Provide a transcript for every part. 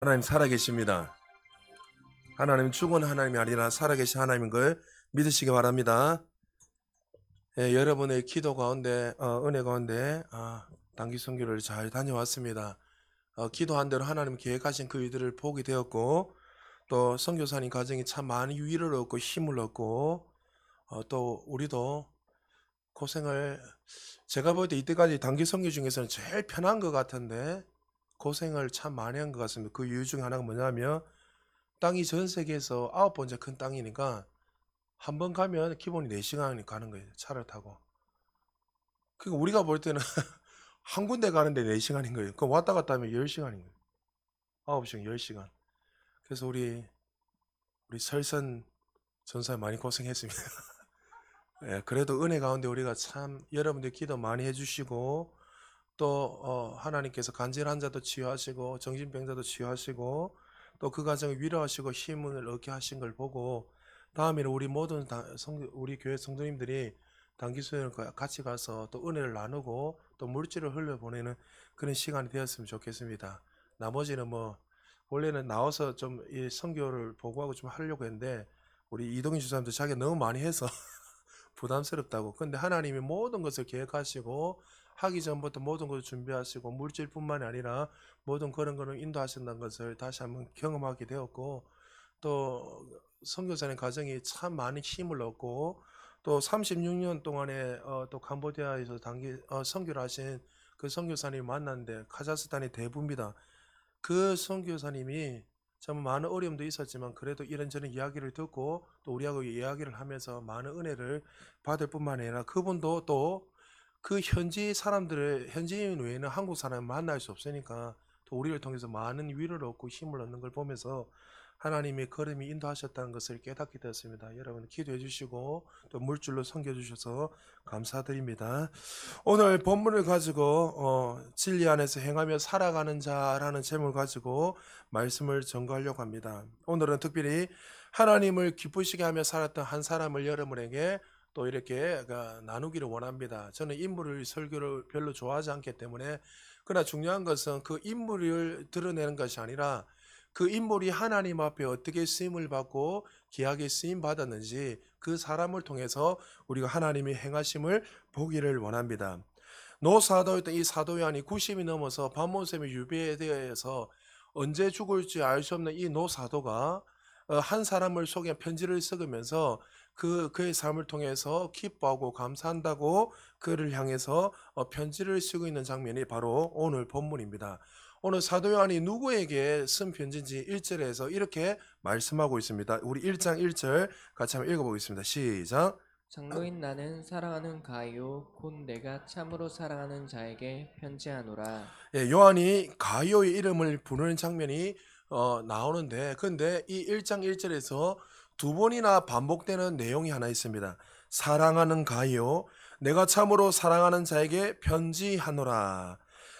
하나님 살아계십니다. 하나님은 죽은 하나님이 아니라 살아계신 하나님인 걸 믿으시기 바랍니다. 여러분의 기도 가운데 은혜 가운데 단기 선교를 잘 다녀왔습니다. 기도한 대로 하나님 계획하신 그 일들을 보게 되었고, 또 선교사님 가정이 참 많은 위로를 얻고 힘을 얻고, 또 우리도 고생을, 제가 볼 때 이때까지 단기 선교 중에서는 제일 편한 것 같은데 고생을 참 많이 한 것 같습니다. 그 이유 중에 하나가 뭐냐면, 땅이 전 세계에서 9번째 큰 땅이니까 한 번 가면 기본이 4시간이 가는 거예요, 차를 타고. 그러니까 우리가 볼 때는 한 군데 가는데 4시간인 거예요. 그럼 왔다 갔다 하면 10시간인 거예요. 9시간, 10시간. 그래서 우리 설선 전사 많이 고생했습니다. 예, 그래도 은혜 가운데 우리가 참 여러분들 기도 많이 해주시고, 또 하나님께서 간질한 자도 치유하시고 정신병자도 치유하시고, 또 그 가정을 위로하시고 힘을 얻게 하신 걸 보고, 다음에는 우리 모든 우리 교회 성도님들이 단기 수련을 같이 가서 또 은혜를 나누고 또 물질을 흘려보내는 그런 시간이 되었으면 좋겠습니다. 나머지는 뭐 원래는 나와서 좀 이 선교를 보고하고 좀 하려고 했는데, 우리 이동희 주사님도 자기가 너무 많이 해서 부담스럽다고. 근데 하나님이 모든 것을 계획하시고 하기 전부터 모든 것을 준비하시고 물질뿐만이 아니라 모든 그런 거를 인도하신다는 것을 다시 한번 경험하게 되었고, 또 선교사님 가정이 참 많은 힘을 얻고, 또 36년 동안에 또 캄보디아에서 단기 선교를 하신 그 선교사님 만났는데, 카자흐스탄의 대부입니다. 그 선교사님이 참 많은 어려움도 있었지만 그래도 이런저런 이야기를 듣고 또 우리하고 이야기를 하면서 많은 은혜를 받을 뿐만 아니라, 그분도 또 그 현지 사람들을, 현지인 외에는 한국 사람을 만날 수 없으니까 또 우리를 통해서 많은 위로를 얻고 힘을 얻는 걸 보면서 하나님의 걸음이 인도하셨다는 것을 깨닫게 되었습니다. 여러분 기도해 주시고 또 물질로 섬겨 주셔서 감사드립니다. 오늘 본문을 가지고 진리 안에서 행하며 살아가는 자라는 제목을 가지고 말씀을 전거하려고 합니다. 오늘은 특별히 하나님을 기쁘시게 하며 살았던 한 사람을 여러분에게 또 이렇게 나누기를 원합니다. 저는 인물을 설교를 별로 좋아하지 않기 때문에, 그러나 중요한 것은 그 인물을 드러내는 것이 아니라 그 인물이 하나님 앞에 어떻게 쓰임을 받고 귀하게 쓰임 받았는지 그 사람을 통해서 우리가 하나님의 행하심을 보기를 원합니다. 노사도였던 이 사도 요한이 90이 넘어서 반모섬에 유배되어서 언제 죽을지 알 수 없는 이 노사도가 한 사람을 속여 편지를 쓰면서 그의 삶을 통해서 기뻐하고 감사한다고 그를 향해서 편지를 쓰고 있는 장면이 바로 오늘 본문입니다. 오늘 사도 요한이 누구에게 쓴 편지인지 1절에서 이렇게 말씀하고 있습니다. 우리 1장 1절 같이 한번 읽어보겠습니다. 시작. 장로인 나는 사랑하는 가이오 곧 내가 참으로 사랑하는 자에게 편지하노라. 예, 요한이 가이오의 이름을 부르는 장면이 나오는데, 근데 이 1장 1절에서 두 번이나 반복되는 내용이 하나 있습니다. 사랑하는 가이오, 내가 참으로 사랑하는 자에게 편지하노라.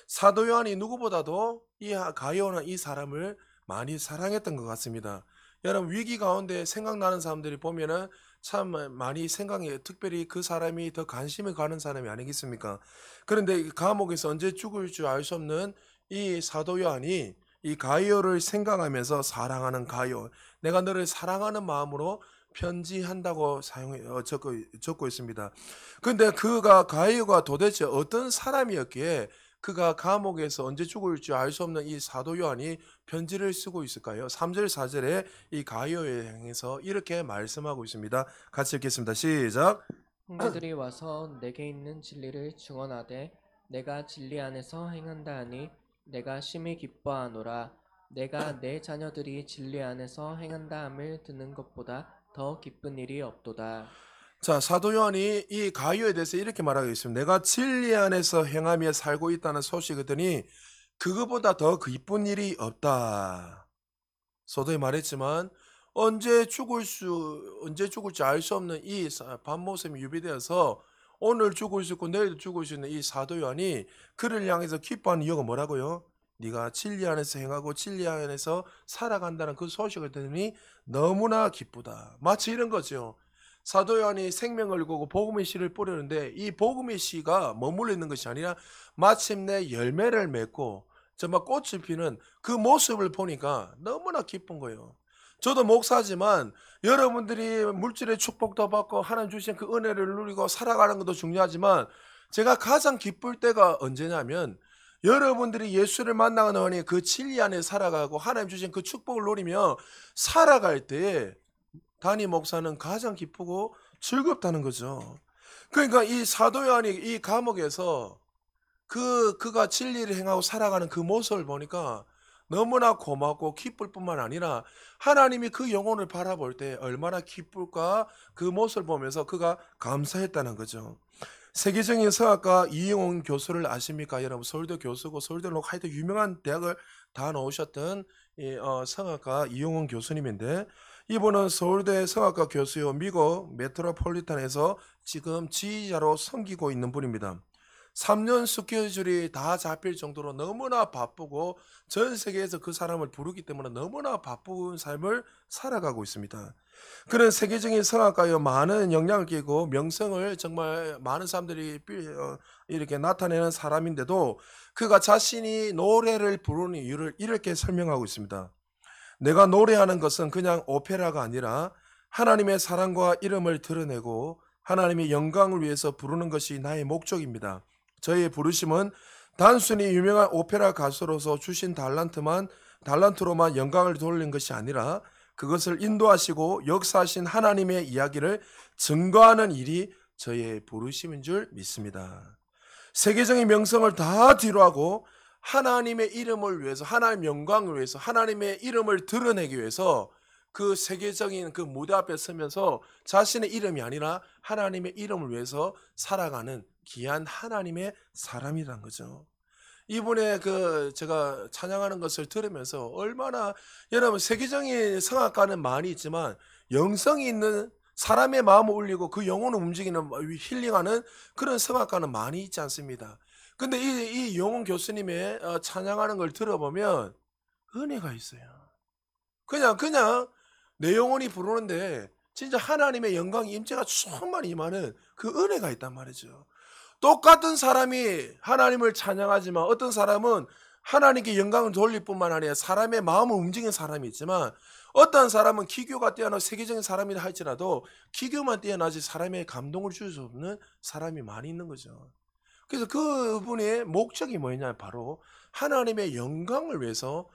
사도 요한이 누구보다도 이 가이오는 이 사람을 많이 사랑했던 것 같습니다. 여러분 위기 가운데 생각나는 사람들이 보면은 참 많이 생각해, 특별히 그 사람이 더 관심이 가는 사람이 아니겠습니까? 그런데 이 감옥에서 언제 죽을 줄 알 수 없는 이 사도 요한이 이 가이오를 생각하면서 사랑하는 가이오, 내가 너를 사랑하는 마음으로 편지한다고 적고 있습니다. 근데 그가 가이오가 도대체 어떤 사람이었기에 그가 감옥에서 언제 죽을지 알 수 없는 이 사도 요한이 편지를 쓰고 있을까요? 3절 4절에 이 가이오에 향해서 이렇게 말씀하고 있습니다. 같이 읽겠습니다. 시작. 형제들이 와서 내게 있는 진리를 증언하되 내가 진리 안에서 행한다 하니 내가 심히 기뻐하노라. 내가 내 자녀들이 진리 안에서 행한다 함을 듣는 것보다 더 기쁜 일이 없도다. 자, 사도 요한이 이 가이오에 대해서 이렇게 말하고 있습니다. 내가 진리 안에서 행하며 살고 있다는 소식을 듣더니 그거보다 더 기쁜 일이 없다. 서두에 말했지만 언제 죽을지 알 수 없는 이 밤모섬이 유비되어서 오늘 죽을 수 있고 내일도 죽을 수 있는 이 사도 요한이 그를 향해서 기뻐하는 이유가 뭐라고요? 네가 진리 안에서 행하고 진리 안에서 살아간다는 그 소식을 들으니 너무나 기쁘다. 마치 이런 거죠. 사도 요한이 생명을 걸고 복음의 씨를 뿌리는데 이 복음의 씨가 머물러 있는 것이 아니라 마침내 열매를 맺고 정말 꽃을 피는 그 모습을 보니까 너무나 기쁜 거예요. 저도 목사지만 여러분들이 물질의 축복도 받고 하나님 주신 그 은혜를 누리고 살아가는 것도 중요하지만 제가 가장 기쁠 때가 언제냐면 여러분들이 예수를 만나는 그 진리 안에 살아가고 하나님 주신 그 축복을 누리며 살아갈 때 담임 목사는 가장 기쁘고 즐겁다는 거죠. 그러니까 이 사도 요한이 이 감옥에서 그가 진리를 행하고 살아가는 그 모습을 보니까 너무나 고맙고 기쁠 뿐만 아니라 하나님이 그 영혼을 바라볼 때 얼마나 기쁠까 그 모습을 보면서 그가 감사했다는 거죠. 세계적인 성악가 이영훈 교수를 아십니까? 여러분 서울대 교수고 서울대 하여튼 유명한 대학을 다 나오셨던 성악가 이영훈 교수님인데 이분은 서울대 성악가 교수요 미국 메트로폴리탄에서 지금 지휘자로 섬기고 있는 분입니다. 3년 스케줄이 다 잡힐 정도로 너무나 바쁘고 전 세계에서 그 사람을 부르기 때문에 너무나 바쁜 삶을 살아가고 있습니다. 그런 세계적인 성악가요 많은 영향을 끼고 명성을 정말 많은 사람들이 이렇게 나타내는 사람인데도 그가 자신이 노래를 부르는 이유를 이렇게 설명하고 있습니다. 내가 노래하는 것은 그냥 오페라가 아니라 하나님의 사랑과 이름을 드러내고 하나님의 영광을 위해서 부르는 것이 나의 목적입니다. 저의 부르심은 단순히 유명한 오페라 가수로서 주신 달란트로만 영광을 돌린 것이 아니라 그것을 인도하시고 역사하신 하나님의 이야기를 증거하는 일이 저의 부르심인 줄 믿습니다. 세계적인 명성을 다 뒤로하고 하나님의 이름을 위해서 하나님의 영광을 위해서 하나님의 이름을 드러내기 위해서 그 세계적인 그 무대 앞에 서면서 자신의 이름이 아니라 하나님의 이름을 위해서 살아가는 귀한 하나님의 사람이란 거죠. 이분의 제가 찬양하는 것을 들으면서 얼마나 여러분 세계적인 성악가는 많이 있지만 영성이 있는 사람의 마음을 울리고 그 영혼을 움직이는 힐링하는 그런 성악가는 많이 있지 않습니다. 근데 이 영훈 교수님의 찬양하는 걸 들어보면 은혜가 있어요. 그냥 내 영혼이 부르는데 진짜 하나님의 영광 임재가 충만히 임하는 그 은혜가 있단 말이죠. 똑같은 사람이 하나님을 찬양하지만 어떤 사람은 하나님께 영광을 돌릴 뿐만 아니라 사람의 마음을 움직이는 사람이 있지만 어떤 사람은 기교가 뛰어난 세계적인 사람이라 할지라도 기교만 뛰어나지 사람의 감동을 줄 수 없는 사람이 많이 있는 거죠. 그래서 그분의 목적이 뭐냐 바로 하나님의 영광을 위해서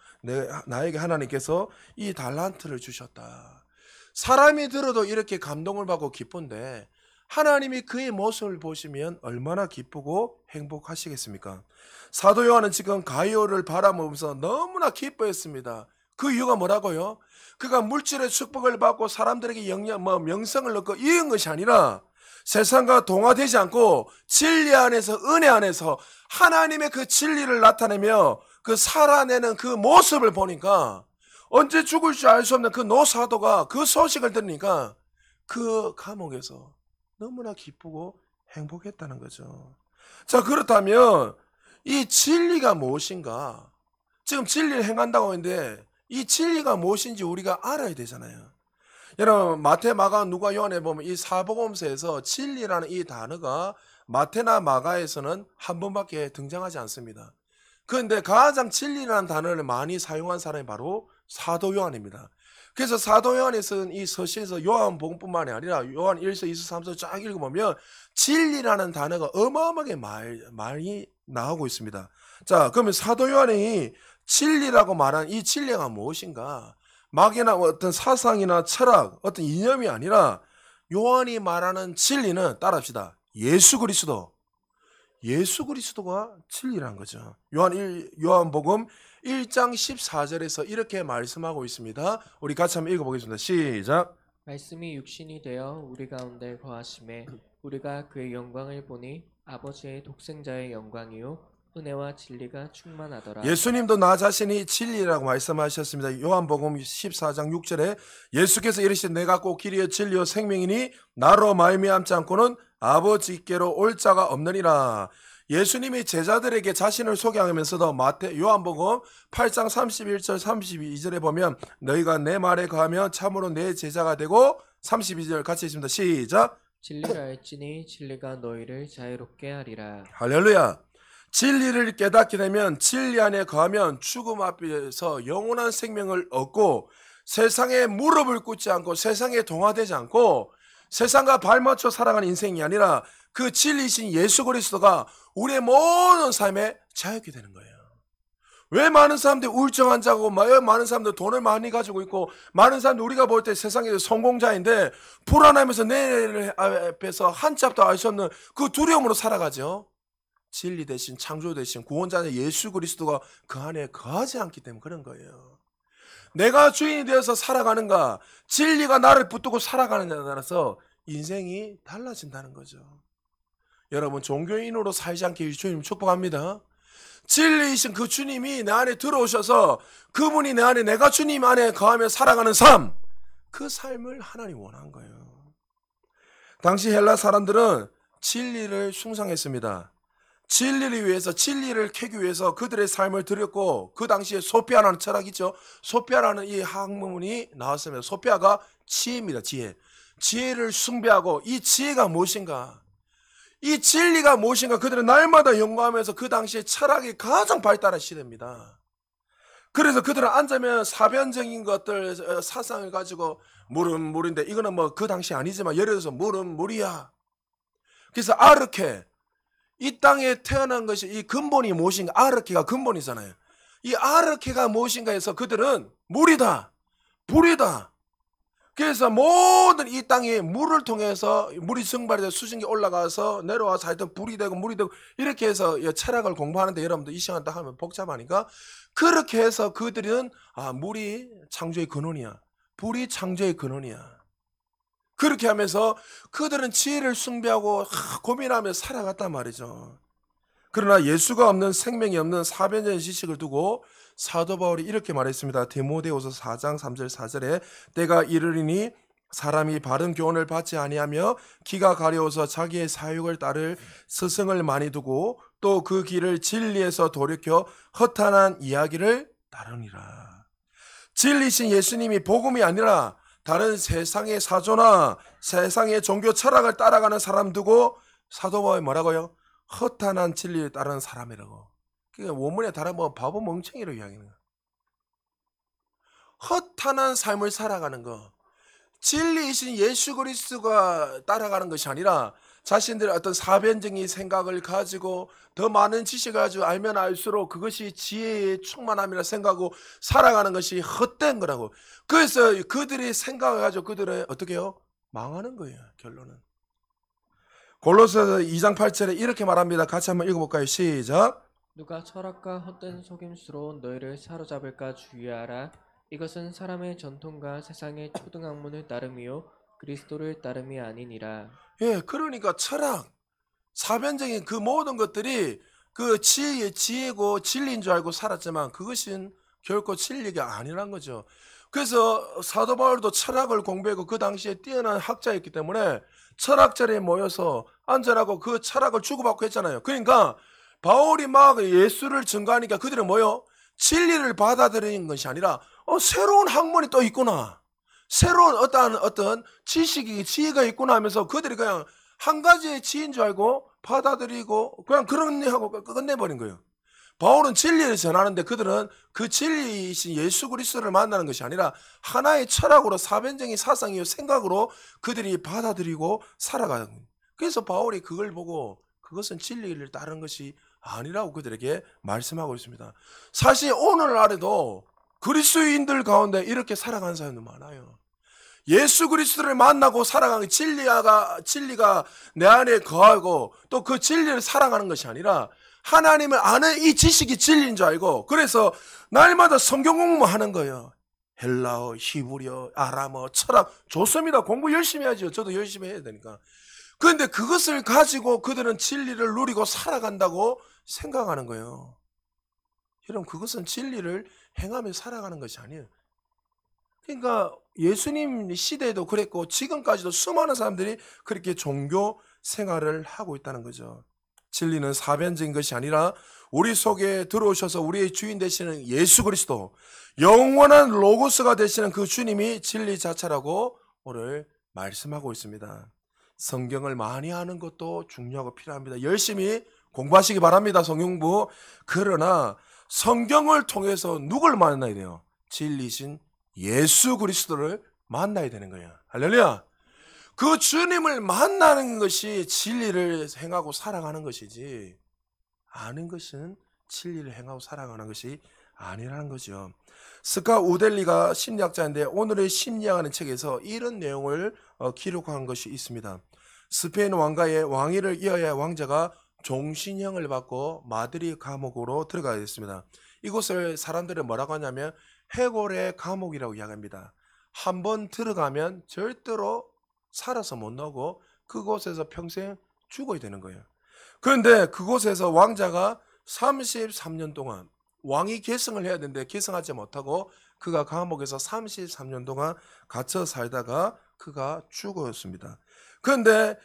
나에게 하나님께서 이 달란트를 주셨다. 사람이 들어도 이렇게 감동을 받고 기쁜데 하나님이 그의 모습을 보시면 얼마나 기쁘고 행복하시겠습니까? 사도 요한은 지금 가이오를 바라보면서 너무나 기뻐했습니다. 그 이유가 뭐라고요? 그가 물질의 축복을 받고 사람들에게 명성을 얻고 이은 것이 아니라 세상과 동화되지 않고 진리 안에서 은혜 안에서 하나님의 그 진리를 나타내며 그 살아내는 그 모습을 보니까 언제 죽을지 알 수 없는 그 노사도가 그 소식을 들으니까 그 감옥에서 너무나 기쁘고 행복했다는 거죠. 자, 그렇다면 이 진리가 무엇인가? 지금 진리를 행한다고 하는데 이 진리가 무엇인지 우리가 알아야 되잖아요. 여러분 마태, 마가, 누가, 요한에 보면 이 사복음서에서 진리라는 이 단어가 마태나 마가에서는 한 번밖에 등장하지 않습니다. 그런데 가장 진리라는 단어를 많이 사용한 사람이 바로 사도 요한입니다. 그래서 사도 요한에 쓴 이 서신에서 요한복음뿐만이 아니라 요한 1서, 2서, 3서 쫙 읽어보면 진리라는 단어가 어마어마하게 많이 나오고 있습니다. 자, 그러면 사도 요한이 진리라고 말한 이 진리가 무엇인가? 막이나 어떤 사상이나 철학, 어떤 이념이 아니라 요한이 말하는 진리는 따라합시다. 예수 그리스도가 진리라는 거죠. 요한복음 1장 14절에서 이렇게 말씀하고 있습니다. 우리 같이 한번 읽어보겠습니다. 시작. 말씀이 육신이 되어 우리 가운데 거하심에 우리가 그의 영광을 보니 아버지의 독생자의 영광이요 은혜와 진리가 충만하더라. 예수님도 나 자신이 진리라고 말씀하셨습니다. 요한복음 14장 6절에 예수께서 이르시되 내가 꼭 길이요 진리요 생명이니 나로 말미암지 않고는 아버지께로 올 자가 없느니라. 예수님이 제자들에게 자신을 소개하면서도 요한복음 8장 31절 32절에 보면 너희가 내 말에 거하면 참으로 내 제자가 되고 32절 같이 읽습니다. 시작. 진리를 알지니 진리가 너희를 자유롭게 하리라. 할렐루야. 진리를 깨닫게 되면 진리 안에 거하면 죽음 앞에서 영원한 생명을 얻고 세상에 무릎을 꿇지 않고 세상에 동화되지 않고 세상과 발맞춰 살아가는 인생이 아니라 그 진리이신 예수 그리스도가 우리의 모든 삶에 자유케 되는 거예요. 왜 많은 사람들이 우울증 환자고 왜 많은 사람들 돈을 많이 가지고 있고 많은 사람들 우리가 볼 때 세상에서 성공자인데 불안하면서 내일 앞에서 한 치 앞도 알 수 없는 그 두려움으로 살아가죠. 진리 대신 창조 대신 구원자 예수 그리스도가 그 안에 거하지 않기 때문에 그런 거예요. 내가 주인이 되어서 살아가는가 진리가 나를 붙들고 살아가느냐에 따라서 인생이 달라진다는 거죠. 여러분 종교인으로 살지 않게 주님 축복합니다. 진리이신 그 주님이 내 안에 들어오셔서 그분이 내 안에 내가 주님 안에 거하며 살아가는 삶, 그 삶을 하나님 원한 거예요. 당시 헬라 사람들은 진리를 숭상했습니다. 진리를 위해서 진리를 캐기 위해서 그들의 삶을 드렸고 그 당시에 소피아라는 철학이 있죠. 소피아라는 이 학문이 나왔습니다. 소피아가 지혜입니다. 지혜를 숭배하고 이 지혜가 무엇인가, 이 진리가 무엇인가 그들은 날마다 연구하면서 그 당시에 철학이 가장 발달한 시대입니다. 그래서 그들은 앉으면 사변적인 것들 사상을 가지고 물은 물인데 이거는 뭐 그 당시 아니지만 예를 들어서 물은 물이야. 그래서 아르케, 이 땅에 태어난 것이 이 근본이 무엇인가, 아르케가 근본이잖아요. 이 아르케가 무엇인가 해서 그들은 물이다, 불이다. 그래서 모든 이 땅에 물을 통해서 물이 증발이 돼서 수증기 올라가서 내려와서 하여튼 불이 되고 물이 되고 이렇게 해서 철학을 공부하는데 여러분들 이 시간 딱 하면 복잡하니까 그렇게 해서 그들은 물이 창조의 근원이야, 불이 창조의 근원이야. 그렇게 하면서 그들은 지혜를 숭배하고 고민하며 살아갔단 말이죠. 그러나 예수가 없는 생명이 없는 사변적인 지식을 두고 사도 바울이 이렇게 말했습니다. 디모데후서 4장 3절 4절에 때가 이르리니 사람이 바른 교훈을 받지 아니하며 기가 가려워서 자기의 사욕을 따를 스승을 많이 두고 또 그 길을 진리에서 돌이켜 허탄한 이야기를 따르니라. 진리신 예수님이 복음이 아니라 다른 세상의 사조나 세상의 종교 철학을 따라가는 사람 두고 사도 바울이 뭐라고요? 허탄한 진리를 따르는 사람이라고. 그러니까 원문에 따르면 바보 멍청이라고 이야기하는 거야. 허탄한 삶을 살아가는 거. 진리이신 예수 그리스도가 따라가는 것이 아니라 자신들의 어떤 사변적인 생각을 가지고 더 많은 지식을 가지고 알면 알수록 그것이 지혜의 충만함이라 생각하고 살아가는 것이 헛된 거라고. 그래서 그들이 생각을 가지고 그들은 어떻게 해요? 망하는 거예요. 결론은. 골로새서 2장 8절에 이렇게 말합니다. 같이 한번 읽어볼까요? 시작. 누가 철학과 헛된 속임수로 너희를 사로잡을까 주의하라. 이것은 사람의 전통과 세상의 초등학문을 따름이요 그리스도를 따름이 아니니라. 예, 그러니까 철학, 사변적인 그 모든 것들이 그 지혜고 진리인 줄 알고 살았지만 그것은 결코 진리가 아니란 거죠. 그래서 사도 바울도 철학을 공부하고 그 당시에 뛰어난 학자였기 때문에 철학자리에 모여서 앉으라고 그 철학을 주고받고 했잖아요. 그러니까 바울이 막 예수를 증거하니까 그들은 뭐요? 진리를 받아들이는 것이 아니라 새로운 학문이 또 있구나, 새로운 어떤 지식이 지혜가 있구나 하면서 그들이 그냥 한 가지의 지혜인 줄 알고 받아들이고 그냥 그런 하고 끝내버린 거예요. 바울은 진리를 전하는데 그들은 그 진리이신 예수 그리스도를 만나는 것이 아니라 하나의 철학으로 사변적인 사상이요 생각으로 그들이 받아들이고 살아가는 거예요. 그래서 바울이 그걸 보고 그것은 진리를 따르는 것이 아니라고 그들에게 말씀하고 있습니다. 사실 오늘날에도 그리스도인들 가운데 이렇게 살아가는 사람들 많아요. 예수 그리스도를 만나고 살아가는 진리가 내 안에 거하고 또 그 진리를 살아가는 것이 아니라 하나님을 아는 이 지식이 진리인 줄 알고 그래서 날마다 성경 공부하는 거예요. 헬라어, 히브리어, 아람어, 철학 좋습니다. 공부 열심히 하죠. 저도 열심히 해야 되니까. 그런데 그것을 가지고 그들은 진리를 누리고 살아간다고 생각하는 거예요. 여러분 그것은 진리를 행하며 살아가는 것이 아니에요. 그러니까 예수님 시대에도 그랬고 지금까지도 수많은 사람들이 그렇게 종교 생활을 하고 있다는 거죠. 진리는 사변적인 것이 아니라 우리 속에 들어오셔서 우리의 주인 되시는 예수 그리스도, 영원한 로고스가 되시는 그 주님이 진리 자체라고 오늘 말씀하고 있습니다. 성경을 많이 하는 것도 중요하고 필요합니다. 열심히 공부하시기 바랍니다. 성경부. 그러나 성경을 통해서 누굴 만나야 돼요? 진리신 예수 그리스도를 만나야 되는 거예요. 할렐루야. 그 주님을 만나는 것이 진리를 행하고 살아가는 것이지, 아는 것은 진리를 행하고 살아가는 것이 아니라는 거죠. 스카 우델리가 심리학자인데 오늘의 심리학하는 책에서 이런 내용을 기록한 것이 있습니다. 스페인 왕가의 왕위를 이어야 할 왕자가 종신형을 받고 마드리드 감옥으로 들어가야 됐습니다. 이곳을 사람들이 뭐라고 하냐면 해골의 감옥이라고 이야기합니다. 한번 들어가면 절대로 살아서 못 나오고 그곳에서 평생 죽어야 되는 거예요. 그런데 그곳에서 왕자가 33년 동안 왕위 계승을 해야 되는데 계승하지 못하고 그가 감옥에서 33년 동안 갇혀 살다가 그가 죽었습니다. 그런데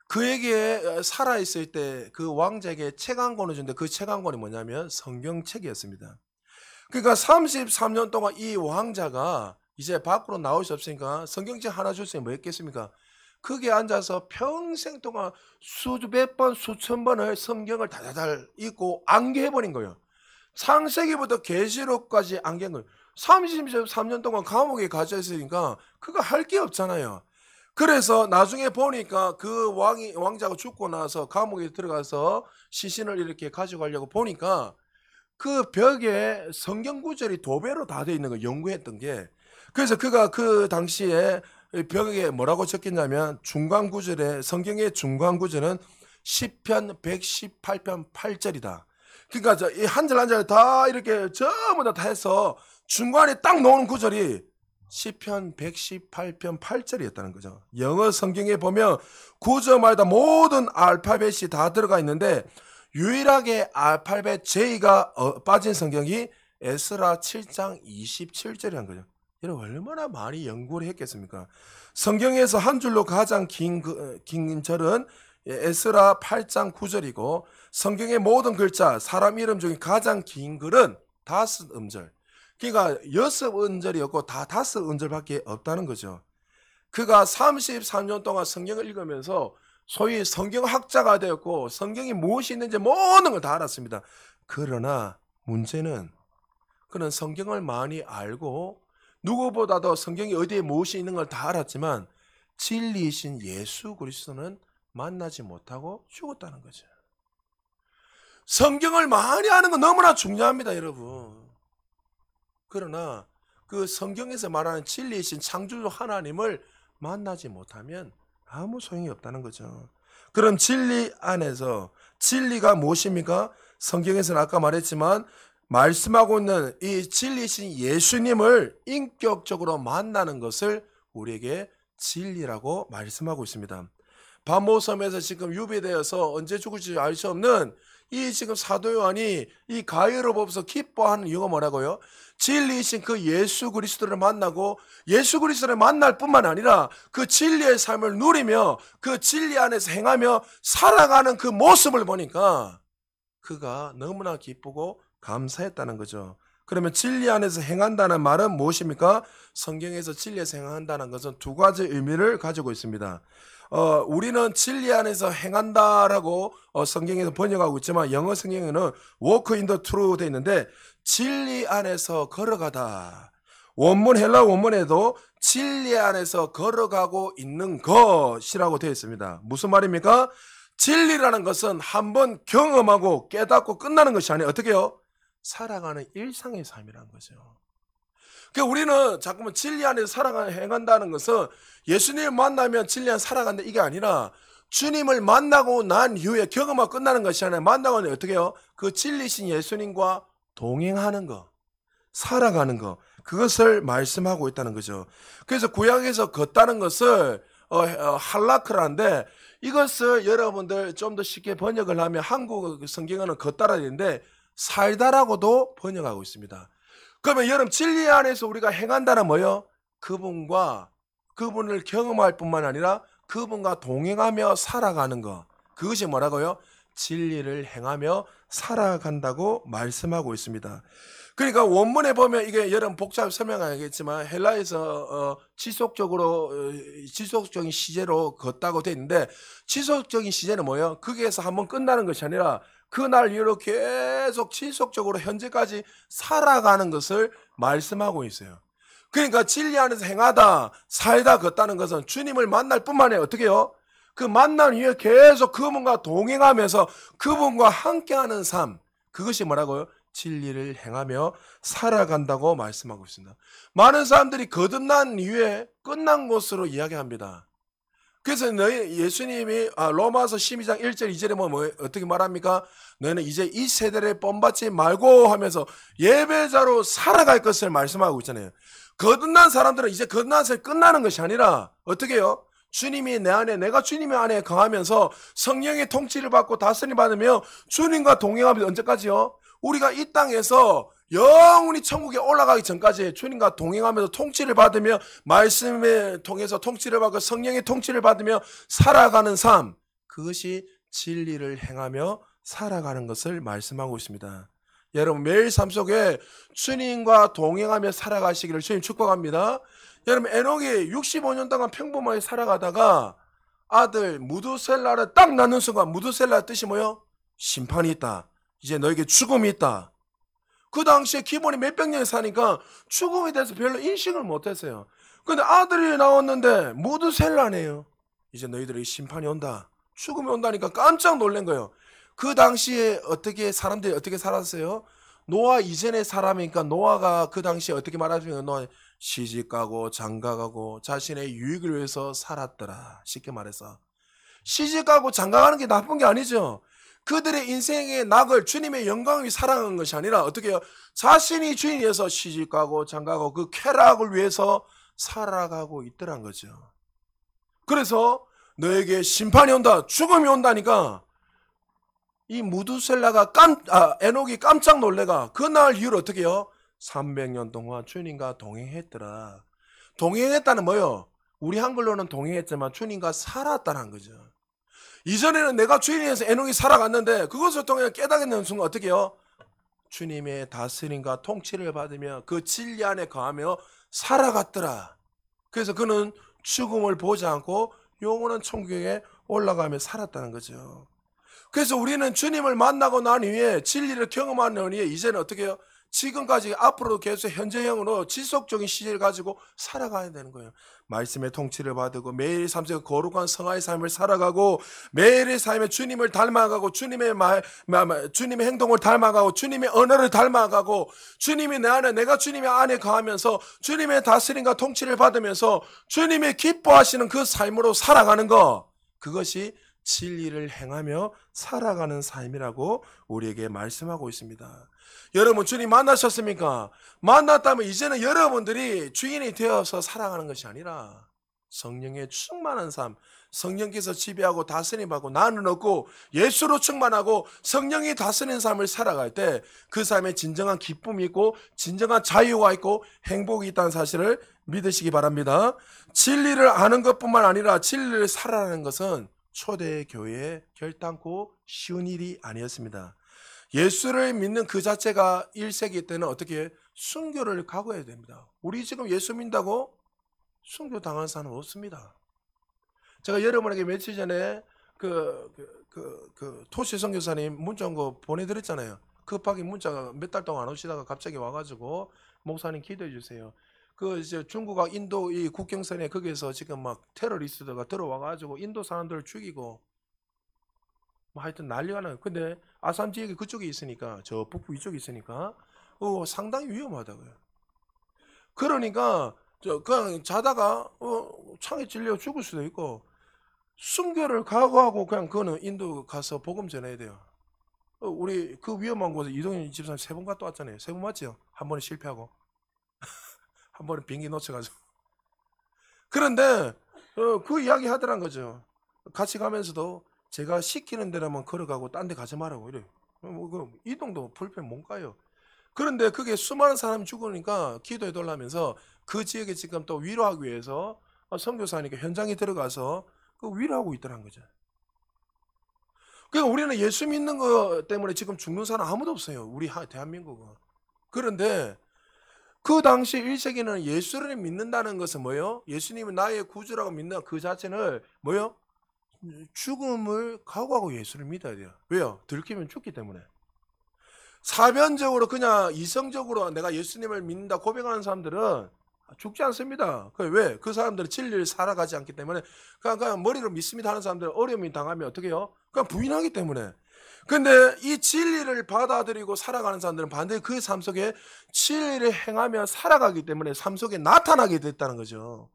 그에게 살아있을 때 그 왕자에게 책 한 권을 주는데 그 책 한 권이 뭐냐면 성경책이었습니다. 그러니까 33년 동안 이 왕자가 이제 밖으로 나올 수 없으니까 성경책 하나 줄 수 있으면 뭐 했겠습니까? 거기에 앉아서 평생 동안 수백 번, 수천 번을 성경을 다다달 읽고 암기해버린 거예요. 창세기부터 계시록까지 암기한 거예요. 33년 동안 감옥에 갇혀 있으니까 그거 할 게 없잖아요. 그래서 나중에 보니까 그 왕자가 죽고 나서 감옥에 들어가서 시신을 이렇게 가져가려고 보니까 그 벽에 성경 구절이 도배로 다 돼 있는 거 연구했던 게, 그래서 그가 그 당시에 벽에 뭐라고 적혔냐면 중간 구절에, 성경의 중간 구절은 시편 118편 8절이다. 그러니까 이 한 절 한 절 다 이렇게 전부 다 해서 중간에 딱 놓은 구절이 시편 118편 8절이었다는 거죠. 영어 성경에 보면 구절마다 모든 알파벳이 다 들어가 있는데 유일하게 알파벳 J가 빠진 성경이 에스라 7장 27절이라는 거죠. 여러분 얼마나 많이 연구를 했겠습니까? 성경에서 한 줄로 가장 긴 절은 에스라 8장 9절이고 성경의 모든 글자, 사람 이름 중에 가장 긴 글은 5음절. 그러니까 6음절이었고 다 5음절밖에 없다는 거죠. 그가 33년 동안 성경을 읽으면서 소위 성경학자가 되었고 성경이 무엇이 있는지 모든 걸 다 알았습니다. 그러나 문제는 그는 성경을 많이 알고 누구보다도 성경이 어디에 무엇이 있는 걸 다 알았지만 진리이신 예수 그리스도는 만나지 못하고 죽었다는 거죠. 성경을 많이 아는 건 너무나 중요합니다, 여러분. 그러나 그 성경에서 말하는 진리이신 창조주 하나님을 만나지 못하면 아무 소용이 없다는 거죠. 그럼 진리 안에서 진리가 무엇입니까? 성경에서는 아까 말했지만 말씀하고 있는 이 진리이신 예수님을 인격적으로 만나는 것을 우리에게 진리라고 말씀하고 있습니다. 반모섬에서 지금 유배되어서 언제 죽을지 알 수 없는 이 지금 사도 요한이 이 가위로 뽑아서 기뻐하는 이유가 뭐라고요? 진리이신 그 예수 그리스도를 만나고 예수 그리스도를 만날 뿐만 아니라 그 진리의 삶을 누리며 그 진리 안에서 행하며 살아가는 그 모습을 보니까 그가 너무나 기쁘고 감사했다는 거죠. 그러면 진리 안에서 행한다는 말은 무엇입니까? 성경에서 진리에서 행한다는 것은 두 가지 의미를 가지고 있습니다. 우리는 진리 안에서 행한다라고 성경에서 번역하고 있지만 영어 성경에는 walk in the truth 되어 있는데 진리 안에서 걸어가다. 원문 헬라 원문에도 진리 안에서 걸어가고 있는 것이라고 되어 있습니다. 무슨 말입니까? 진리라는 것은 한번 경험하고 깨닫고 끝나는 것이 아니에요. 어떻게 해요? 살아가는 일상의 삶이라는 거죠. 그러니까 우리는 자꾸만 진리 안에서 행한다는 것은 예수님을 만나면 진리 안에 살아간다 이게 아니라 주님을 만나고 난 이후에 경험하고 끝나는 것이 아니라 만나고 나면 어떻게 해요? 그 진리신 예수님과 동행하는 거, 살아가는 거, 그것을 말씀하고 있다는 거죠. 그래서 구약에서 걷다는 것을 할라크라는데 이것을 여러분들 좀 더 쉽게 번역을 하면 한국 성경에는 걷다라 되는데 살다라고도 번역하고 있습니다. 그러면 여러분 진리 안에서 우리가 행한다는 뭐예요? 그분을 경험할 뿐만 아니라 그분과 동행하며 살아가는 것. 그것이 뭐라고요? 진리를 행하며 살아간다고 말씀하고 있습니다. 그러니까 원문에 보면 이게 여러분 복잡 설명하겠지만 헬라에서 지속적인 시제로 걷다고 돼 있는데 지속적인 시제는 뭐예요? 거기에서 한번 끝나는 것이 아니라 그날 이후로 계속 지속적으로 현재까지 살아가는 것을 말씀하고 있어요. 그러니까 진리 안에서 행하다, 살다, 걷다는 것은 주님을 만날 뿐만 아니라 어떻게 해요? 그 만난 이후에 계속 그분과 동행하면서 그분과 함께하는 삶, 그것이 뭐라고요? 진리를 행하며 살아간다고 말씀하고 있습니다. 많은 사람들이 거듭난 이후에 끝난 것으로 이야기합니다. 그래서 예수님이 로마서 12장 1절 2절에 뭐 어떻게 말합니까? 너희는 이제 이 세대를 본받지 말고 하면서 예배자로 살아갈 것을 말씀하고 있잖아요. 거듭난 사람들은 이제 거듭난 것을 끝나는 것이 아니라 어떻게 해요? 주님이 내 안에, 내가 주님의 안에 거하면서 성령의 통치를 받고 다스림 받으며 주님과 동행하면서 언제까지요? 우리가 이 땅에서 영원히 천국에 올라가기 전까지 주님과 동행하면서 통치를 받으며 말씀을 통해서 통치를 받고 성령의 통치를 받으며 살아가는 삶, 그것이 진리를 행하며 살아가는 것을 말씀하고 있습니다. 여러분 매일 삶 속에 주님과 동행하며 살아가시기를 주님 축복합니다. 여러분 에녹이 65년 동안 평범하게 살아가다가 아들 무두셀라를 딱 낳는 순간, 무두셀라의 뜻이 뭐예요? 심판이 있다. 이제 너에게 죽음이 있다. 그 당시에 기본이 몇백 년 사니까 죽음에 대해서 별로 인식을 못했어요. 근데 아들이 나왔는데 무두셀라네요. 이제 너희들에게 심판이 온다. 죽음이 온다니까 깜짝 놀란 거예요. 그 당시에 사람들이 어떻게 살았어요? 노아 이전의 사람이니까 노아가 그 당시에 어떻게 말하자면 노아 시집가고 장가가고 자신의 유익을 위해서 살았더라. 쉽게 말해서 시집가고 장가가는 게 나쁜 게 아니죠. 그들의 인생의 낙을 주님의 영광을 사랑하는 것이 아니라 어떻게 해요? 자신이 주인에서 시집가고 장가가고 그 쾌락을 위해서 살아가고 있더란 거죠. 그래서 너에게 심판이 온다, 죽음이 온다니까 이 무두셀라가 에녹이 깜짝 놀래가 그날 이후로 어떻게 해요? 300년 동안 주님과 동행했더라. 동행했다는 뭐요? 우리 한글로는 동행했지만 주님과 살았다는 거죠. 이전에는 내가 주인에서 에녹이 살아갔는데 그것을 통해 깨닫는 순간 어떻게 해요? 주님의 다스림과 통치를 받으며 그 진리 안에 거하며 살아갔더라. 그래서 그는 죽음을 보지 않고 영원한 천국에 올라가며 살았다는 거죠. 그래서 우리는 주님을 만나고 난 이후에 진리를 경험한 이후에 이제는 어떻게 해요? 지금까지 앞으로도 계속 현재형으로 지속적인 시제를 가지고 살아가야 되는 거예요. 말씀의 통치를 받고 매일 삶 속에 거룩한 성화의 삶을 살아가고 매일의 삶에 주님을 닮아가고 주님의 행동을 닮아가고 주님의 언어를 닮아가고 주님이 내 안에 내가 주님의 안에 거하면서 주님의 다스림과 통치를 받으면서 주님이 기뻐하시는 그 삶으로 살아가는 것, 그것이 진리를 행하며 살아가는 삶이라고 우리에게 말씀하고 있습니다. 여러분 주님 만나셨습니까? 만났다면 이제는 여러분들이 주인이 되어서 살아가는 것이 아니라 성령의 충만한 삶, 성령께서 지배하고 다스림하고 나는 없고 예수로 충만하고 성령이 다스리는 삶을 살아갈 때 그 삶에 진정한 기쁨이 있고 진정한 자유가 있고 행복이 있다는 사실을 믿으시기 바랍니다. 진리를 아는 것뿐만 아니라 진리를 살아가는 것은 초대교회의 결단코 쉬운 일이 아니었습니다. 예수를 믿는 그 자체가 1세기 때는 어떻게 순교를 각오해야 됩니다. 우리 지금 예수 믿다고 순교 당한 사람은 없습니다. 제가 여러분에게 며칠 전에 토시 선교사님 문자 온 거 보내드렸잖아요. 급하게 문자가 몇 달 동안 안 오시다가 갑자기 와가지고 목사님 기도해 주세요. 이제 중국과 인도 이 국경선에 거기에서 지금 막 테러리스트가 들어와가지고 인도 사람들을 죽이고 뭐 하여튼 난리가 나요. 근데 아산 지역이 그쪽에 있으니까 저 북부 이쪽에 있으니까 상당히 위험하다고요. 그러니까 그냥 자다가 창에 찔려 죽을 수도 있고 순교를 각오하고 그냥 그거는 인도 가서 복음 전해야 돼요. 우리 그 위험한 곳에 이동현 집사님 3번 갔다 왔잖아요. 3번 맞죠? 한 번에 실패하고 한 번에 비행기 놓쳐가지고. 그런데 그 이야기 하더란 거죠. 같이 가면서도 제가 시키는 데라만 걸어가고 딴 데 가지 말라고 이래요. 이동도 불편 못 가요. 그런데 그게 수많은 사람이 죽으니까 기도해 달라면서 그 지역에 지금 또 위로하기 위해서 선교사니까 현장에 들어가서 위로하고 있더란 거죠. 그러니까 우리는 예수 믿는 거 때문에 지금 죽는 사람 아무도 없어요. 우리 대한민국은. 그런데 그 당시 1세기는 예수를 믿는다는 것은 뭐예요? 예수님은 나의 구주라고 믿는 그 자체는 뭐예요? 죽음을 각오하고 예수를 믿어야 돼요. 왜요? 들키면 죽기 때문에. 사변적으로 그냥 이성적으로 내가 예수님을 믿는다 고백하는 사람들은 죽지 않습니다. 왜? 그 사람들은 진리를 살아가지 않기 때문에 그냥 머리로 믿습니다 하는 사람들은 어려움이 당하면 어떻게 해요? 그냥 부인하기 때문에. 근데 이 진리를 받아들이고 살아가는 사람들은 반드시 그 삶 속에 진리를 행하며 살아가기 때문에 삶 속에 나타나게 됐다는 거죠.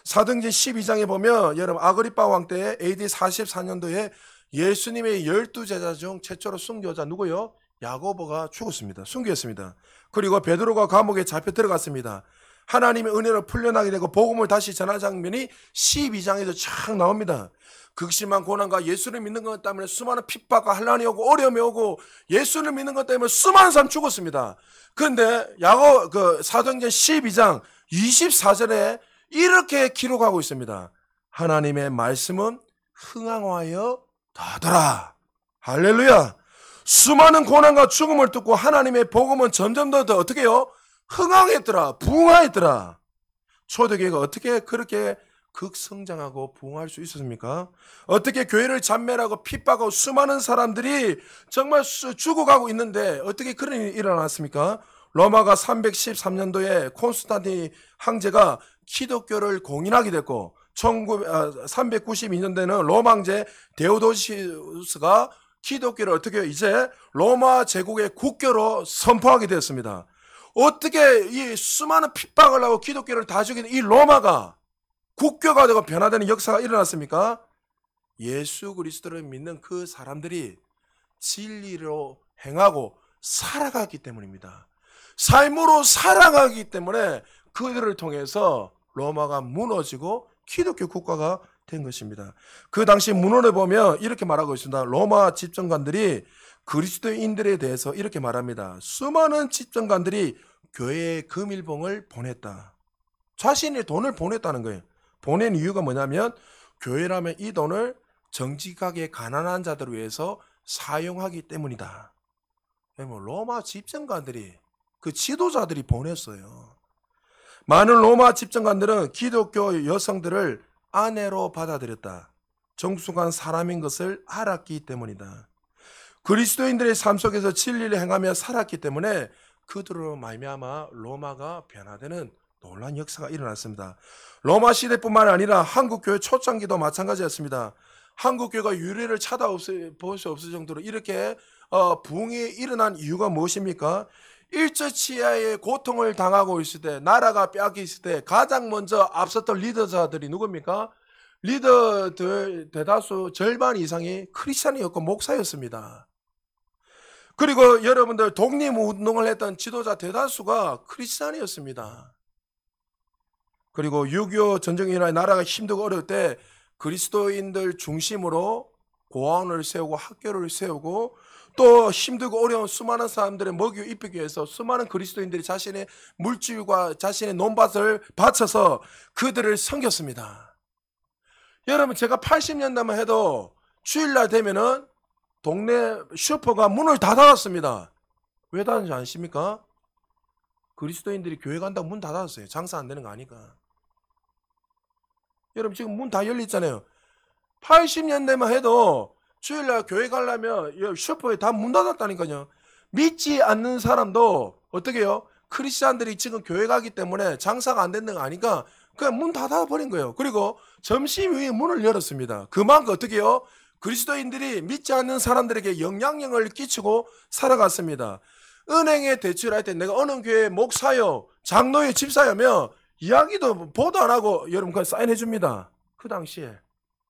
사도행전 12장에 보면 여러분 아그리파 왕 때 AD 44년도에 예수님의 12제자 중 최초로 순교자 누구요? 야고보가 죽었습니다. 순교했습니다. 그리고 베드로가 감옥에 잡혀 들어갔습니다. 하나님의 은혜로 풀려나게 되고 복음을 다시 전할 장면이 12장에도 쫙 나옵니다. 극심한 고난과 예수를 믿는 것 때문에 수많은 핍박과 환난이 오고 어려움이 오고 예수를 믿는 것 때문에 수많은 사람 죽었습니다. 그런데 사도행전 12장 24절에 이렇게 기록하고 있습니다. 하나님의 말씀은 흥황하여 더하더라. 할렐루야. 수많은 고난과 죽음을 뚫고 하나님의 복음은 점점 더 어떻게 해요? 흥황했더라. 부흥하였더라. 초대교회가 어떻게 그렇게 극성장하고 부흥할 수 있었습니까? 어떻게 교회를 잔멸하고 핍박하고 수많은 사람들이 정말 죽어가고 있는데 어떻게 그런 일이 일어났습니까? 로마가 313년도에 콘스탄틴 황제가 기독교를 공인하게 됐고 392년대는 로마 황제 데오도시우스가 기독교를 어떻게 이제 로마 제국의 국교로 선포하게 되었습니다. 어떻게 이 수많은 핍박을 하고 기독교를 다 죽이는 이 로마가 국교가 되고 변화되는 역사가 일어났습니까? 예수 그리스도를 믿는 그 사람들이 진리로 행하고 살아가기 때문입니다. 삶으로 살아가기 때문에 그들을 통해서 로마가 무너지고 기독교 국가가 된 것입니다. 그 당시 문헌을 보면 이렇게 말하고 있습니다. 로마 집정관들이 그리스도인들에 대해서 이렇게 말합니다. 수많은 집정관들이 교회에 금일봉을 보냈다. 자신이 돈을 보냈다는 거예요. 보낸 이유가 뭐냐면 교회라면 이 돈을 정직하게 가난한 자들을 위해서 사용하기 때문이다. 로마 집정관들이 그 지도자들이 보냈어요. 많은 로마 집정관들은 기독교 여성들을 아내로 받아들였다. 정숙한 사람인 것을 알았기 때문이다. 그리스도인들의 삶 속에서 진리를 행하며 살았기 때문에 그들로 말미암아 로마가 변화되는 놀라운 역사가 일어났습니다. 로마 시대뿐만 아니라 한국교회 초창기도 마찬가지였습니다. 한국교회가 유래를 찾아볼 수 없을 정도로 이렇게 부흥이 일어난 이유가 무엇입니까? 일처치하의 고통을 당하고 있을 때, 나라가 빼앗겨 있을 때 가장 먼저 앞섰던 리더자들이 누굽니까? 리더들 대다수 절반 이상이 크리스찬이었고 목사였습니다. 그리고 여러분들 독립운동을 했던 지도자 대다수가 크리스찬이었습니다. 그리고 6.25 전쟁이 일어나 나라가 힘들고 어려울 때 그리스도인들 중심으로 고아원을 세우고 학교를 세우고 또 힘들고 어려운 수많은 사람들의 먹이 입히기 위해서 수많은 그리스도인들이 자신의 물질과 자신의 논밭을 바쳐서 그들을 섬겼습니다. 여러분 제가 80년대만 해도 주일날 되면은 동네 슈퍼가 문을 다 닫았습니다. 왜 닫았는지 아십니까? 그리스도인들이 교회 간다고 문 다 닫았어요. 장사 안 되는 거 아니까. 여러분 지금 문 다 열렸잖아요. 80년대만 해도 주일날 교회 가려면 슈퍼에 다 문 닫았다니까요. 믿지 않는 사람도 어떻게 해요? 크리스찬들이 지금 교회 가기 때문에 장사가 안 되는 거 아니까 그냥 문 다 닫아버린 거예요. 그리고 점심 후에 문을 열었습니다. 그만큼 어떻게 해요? 그리스도인들이 믿지 않는 사람들에게 영향력을 끼치고 살아갔습니다. 은행에 대출할 때 내가 어느 교회 목사요, 장로요, 집사요면 이야기도 보도 안 하고 여러분 그냥 사인해 줍니다. 그 당시에.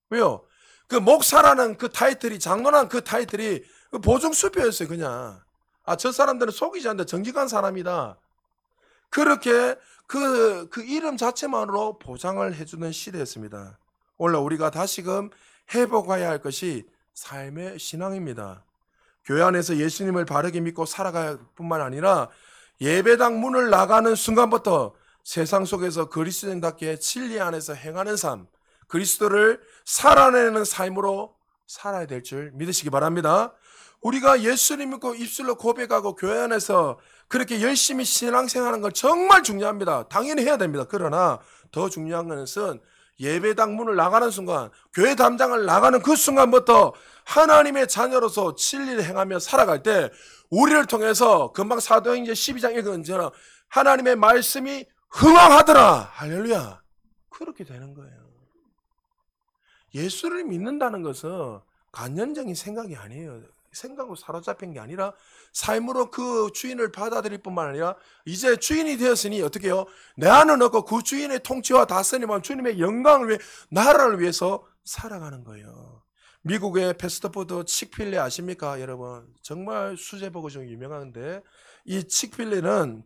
왜요? 그 목사라는 그 타이틀이, 장로라는 그 타이틀이 보증수표였어요. 그냥 저 사람들은 속이지 않는다, 정직한 사람이다. 그렇게 그 이름 자체만으로 보장을 해주는 시대였습니다. 오늘 우리가 다시금 회복해야 할 것이 삶의 신앙입니다. 교회 안에서 예수님을 바르게 믿고 살아갈 뿐만 아니라 예배당 문을 나가는 순간부터 세상 속에서 그리스도인답게 진리 안에서 행하는 삶, 그리스도를 살아내는 삶으로 살아야 될 줄 믿으시기 바랍니다. 우리가 예수님 믿고 입술로 고백하고 교회 안에서 그렇게 열심히 신앙생활하는 건 정말 중요합니다. 당연히 해야 됩니다. 그러나 더 중요한 것은 예배당 문을 나가는 순간, 교회 담장을 나가는 그 순간부터 하나님의 자녀로서 진리를 행하며 살아갈 때 우리를 통해서 금방 사도행전 12장 읽은 것처럼 하나님의 말씀이 흥황하더라. 할렐루야. 그렇게 되는 거예요. 예수를 믿는다는 것은 관념적인 생각이 아니에요. 생각으로 사로잡힌 게 아니라 삶으로 그 주인을 받아들일 뿐만 아니라 이제 주인이 되었으니 어떻게 해요? 내 안을 넣고 그 주인의 통치와 다스림과 주님의 영광을 위해 나라를 위해서 살아가는 거예요. 미국의 패스트푸드 칙필레 아십니까 여러분? 정말 수제버거 중에 유명한데 이 칙필레는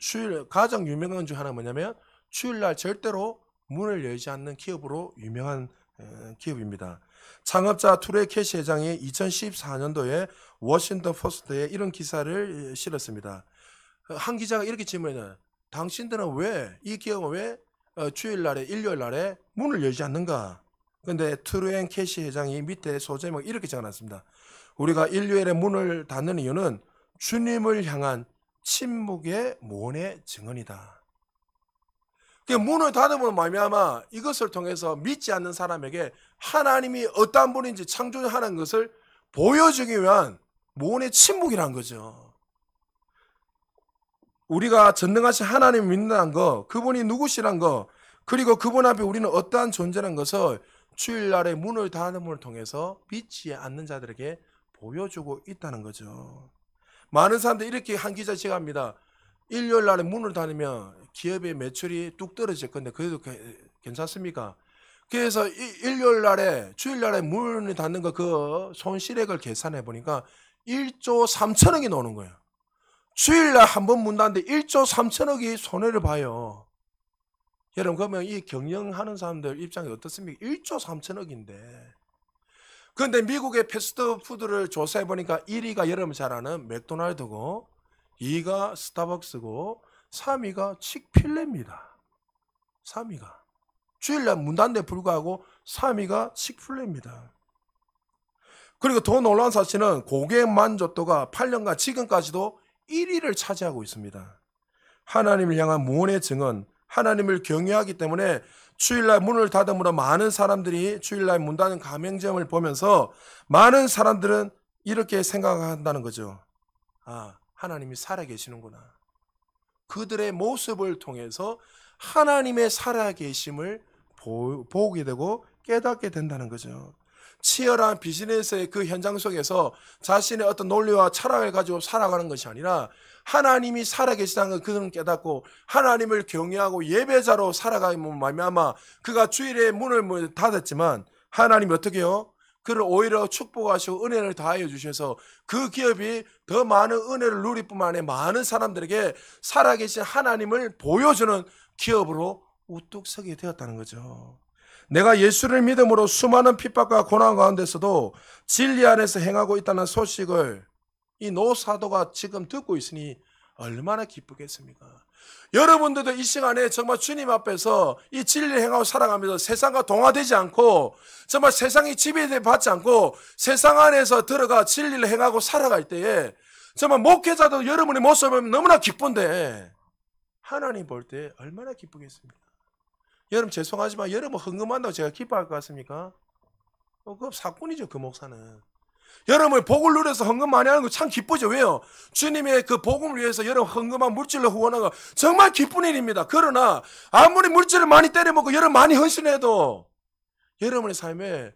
가장 유명한 중 하나 뭐냐면 주일날 절대로 문을 열지 않는 기업으로 유명한 기업입니다. 창업자 투레 캐시 회장이 2014년도에 워싱턴 포스트에 이런 기사를 실었습니다. 한 기자가 이렇게 질문해요. 당신들은 왜 이 기업은 왜 주일날에 일요일날에 문을 열지 않는가? 근데 투레 캐시 회장이 밑에 소제목 이렇게 적어놨습니다. 우리가 일요일에 문을 닫는 이유는 주님을 향한 침묵의 모원의 증언이다. 문을 닫으면 말미암아 이것을 통해서 믿지 않는 사람에게 하나님이 어떠한 분인지 창조하는 것을 보여주기 위한 모원의 침묵이란 거죠. 우리가 전능하신 하나님을 믿는다는 거, 그분이 누구시란 거, 그리고 그분 앞에 우리는 어떠한 존재라는 것을 주일날에 문을 닫음을 통해서 믿지 않는 자들에게 보여주고 있다는 거죠. 많은 사람들이 이렇게 한 기자 제가합니다. 일요일날에 문을 닫으면 기업의 매출이 뚝 떨어질 건데 그래도 괜찮습니까? 그래서 일요일날에 주일날에 문을 닫는 거 그 손실액을 계산해 보니까 1조 3천억이 나오는 거예요. 주일날 한 번 문 닫는데 1조 3천억이 손해를 봐요. 여러분 그러면 이 경영하는 사람들 입장이 어떻습니까? 1조 3천억인데. 그런데 미국의 패스트푸드를 조사해 보니까 1위가 여러분 잘 아는 맥도날드고 2위가 스타벅스고 3위가 칙필레입니다. 3위가. 주일날 문 닫는 데 불구하고 3위가 칙필레입니다. 그리고 더 놀라운 사실은 고객 만족도가 8년간 지금까지도 1위를 차지하고 있습니다. 하나님을 향한 무언의 증언, 하나님을 경외하기 때문에 주일날 문을 닫음으로 많은 사람들이 주일날 문 닫는 가맹점을 보면서 많은 사람들은 이렇게 생각한다는 거죠. 아, 하나님이 살아계시는구나. 그들의 모습을 통해서 하나님의 살아계심을 보게 되고 깨닫게 된다는 거죠. 치열한 비즈니스의 그 현장 속에서 자신의 어떤 논리와 철학을 가지고 살아가는 것이 아니라 하나님이 살아계시다는 걸 그들은 깨닫고 하나님을 경외하고 예배자로 살아가면 말미암아 그가 주일에 문을 닫았지만 하나님이 어떻게 해요? 그를 오히려 축복하시고 은혜를 다하여 주셔서 그 기업이 더 많은 은혜를 누릴 뿐만 아니라 많은 사람들에게 살아계신 하나님을 보여주는 기업으로 우뚝 서게 되었다는 거죠. 내가 예수를 믿음으로 수많은 핍박과 고난 가운데서도 진리 안에서 행하고 있다는 소식을 이 노사도가 지금 듣고 있으니 얼마나 기쁘겠습니까? 여러분들도 이 시간에 정말 주님 앞에서 이 진리를 행하고 살아가면서 세상과 동화되지 않고 정말 세상이 지배받지 않고 세상 안에서 들어가 진리를 행하고 살아갈 때에 정말 목회자도 여러분의 모습을 보면 너무나 기쁜데 하나님 볼 때 얼마나 기쁘겠습니까? 여러분 죄송하지만 여러분 헌금한다고 제가 기뻐할 것 같습니까? 그 사건이죠. 그 목사는. 여러분 복을 누려서 헌금 많이 하는 거 참 기쁘죠. 왜요? 주님의 그 복음을 위해서 여러분 헌금한 물질로 후원하는 거 정말 기쁜 일입니다. 그러나 아무리 물질을 많이 때려먹고 여러분 많이 헌신해도 여러분의 삶에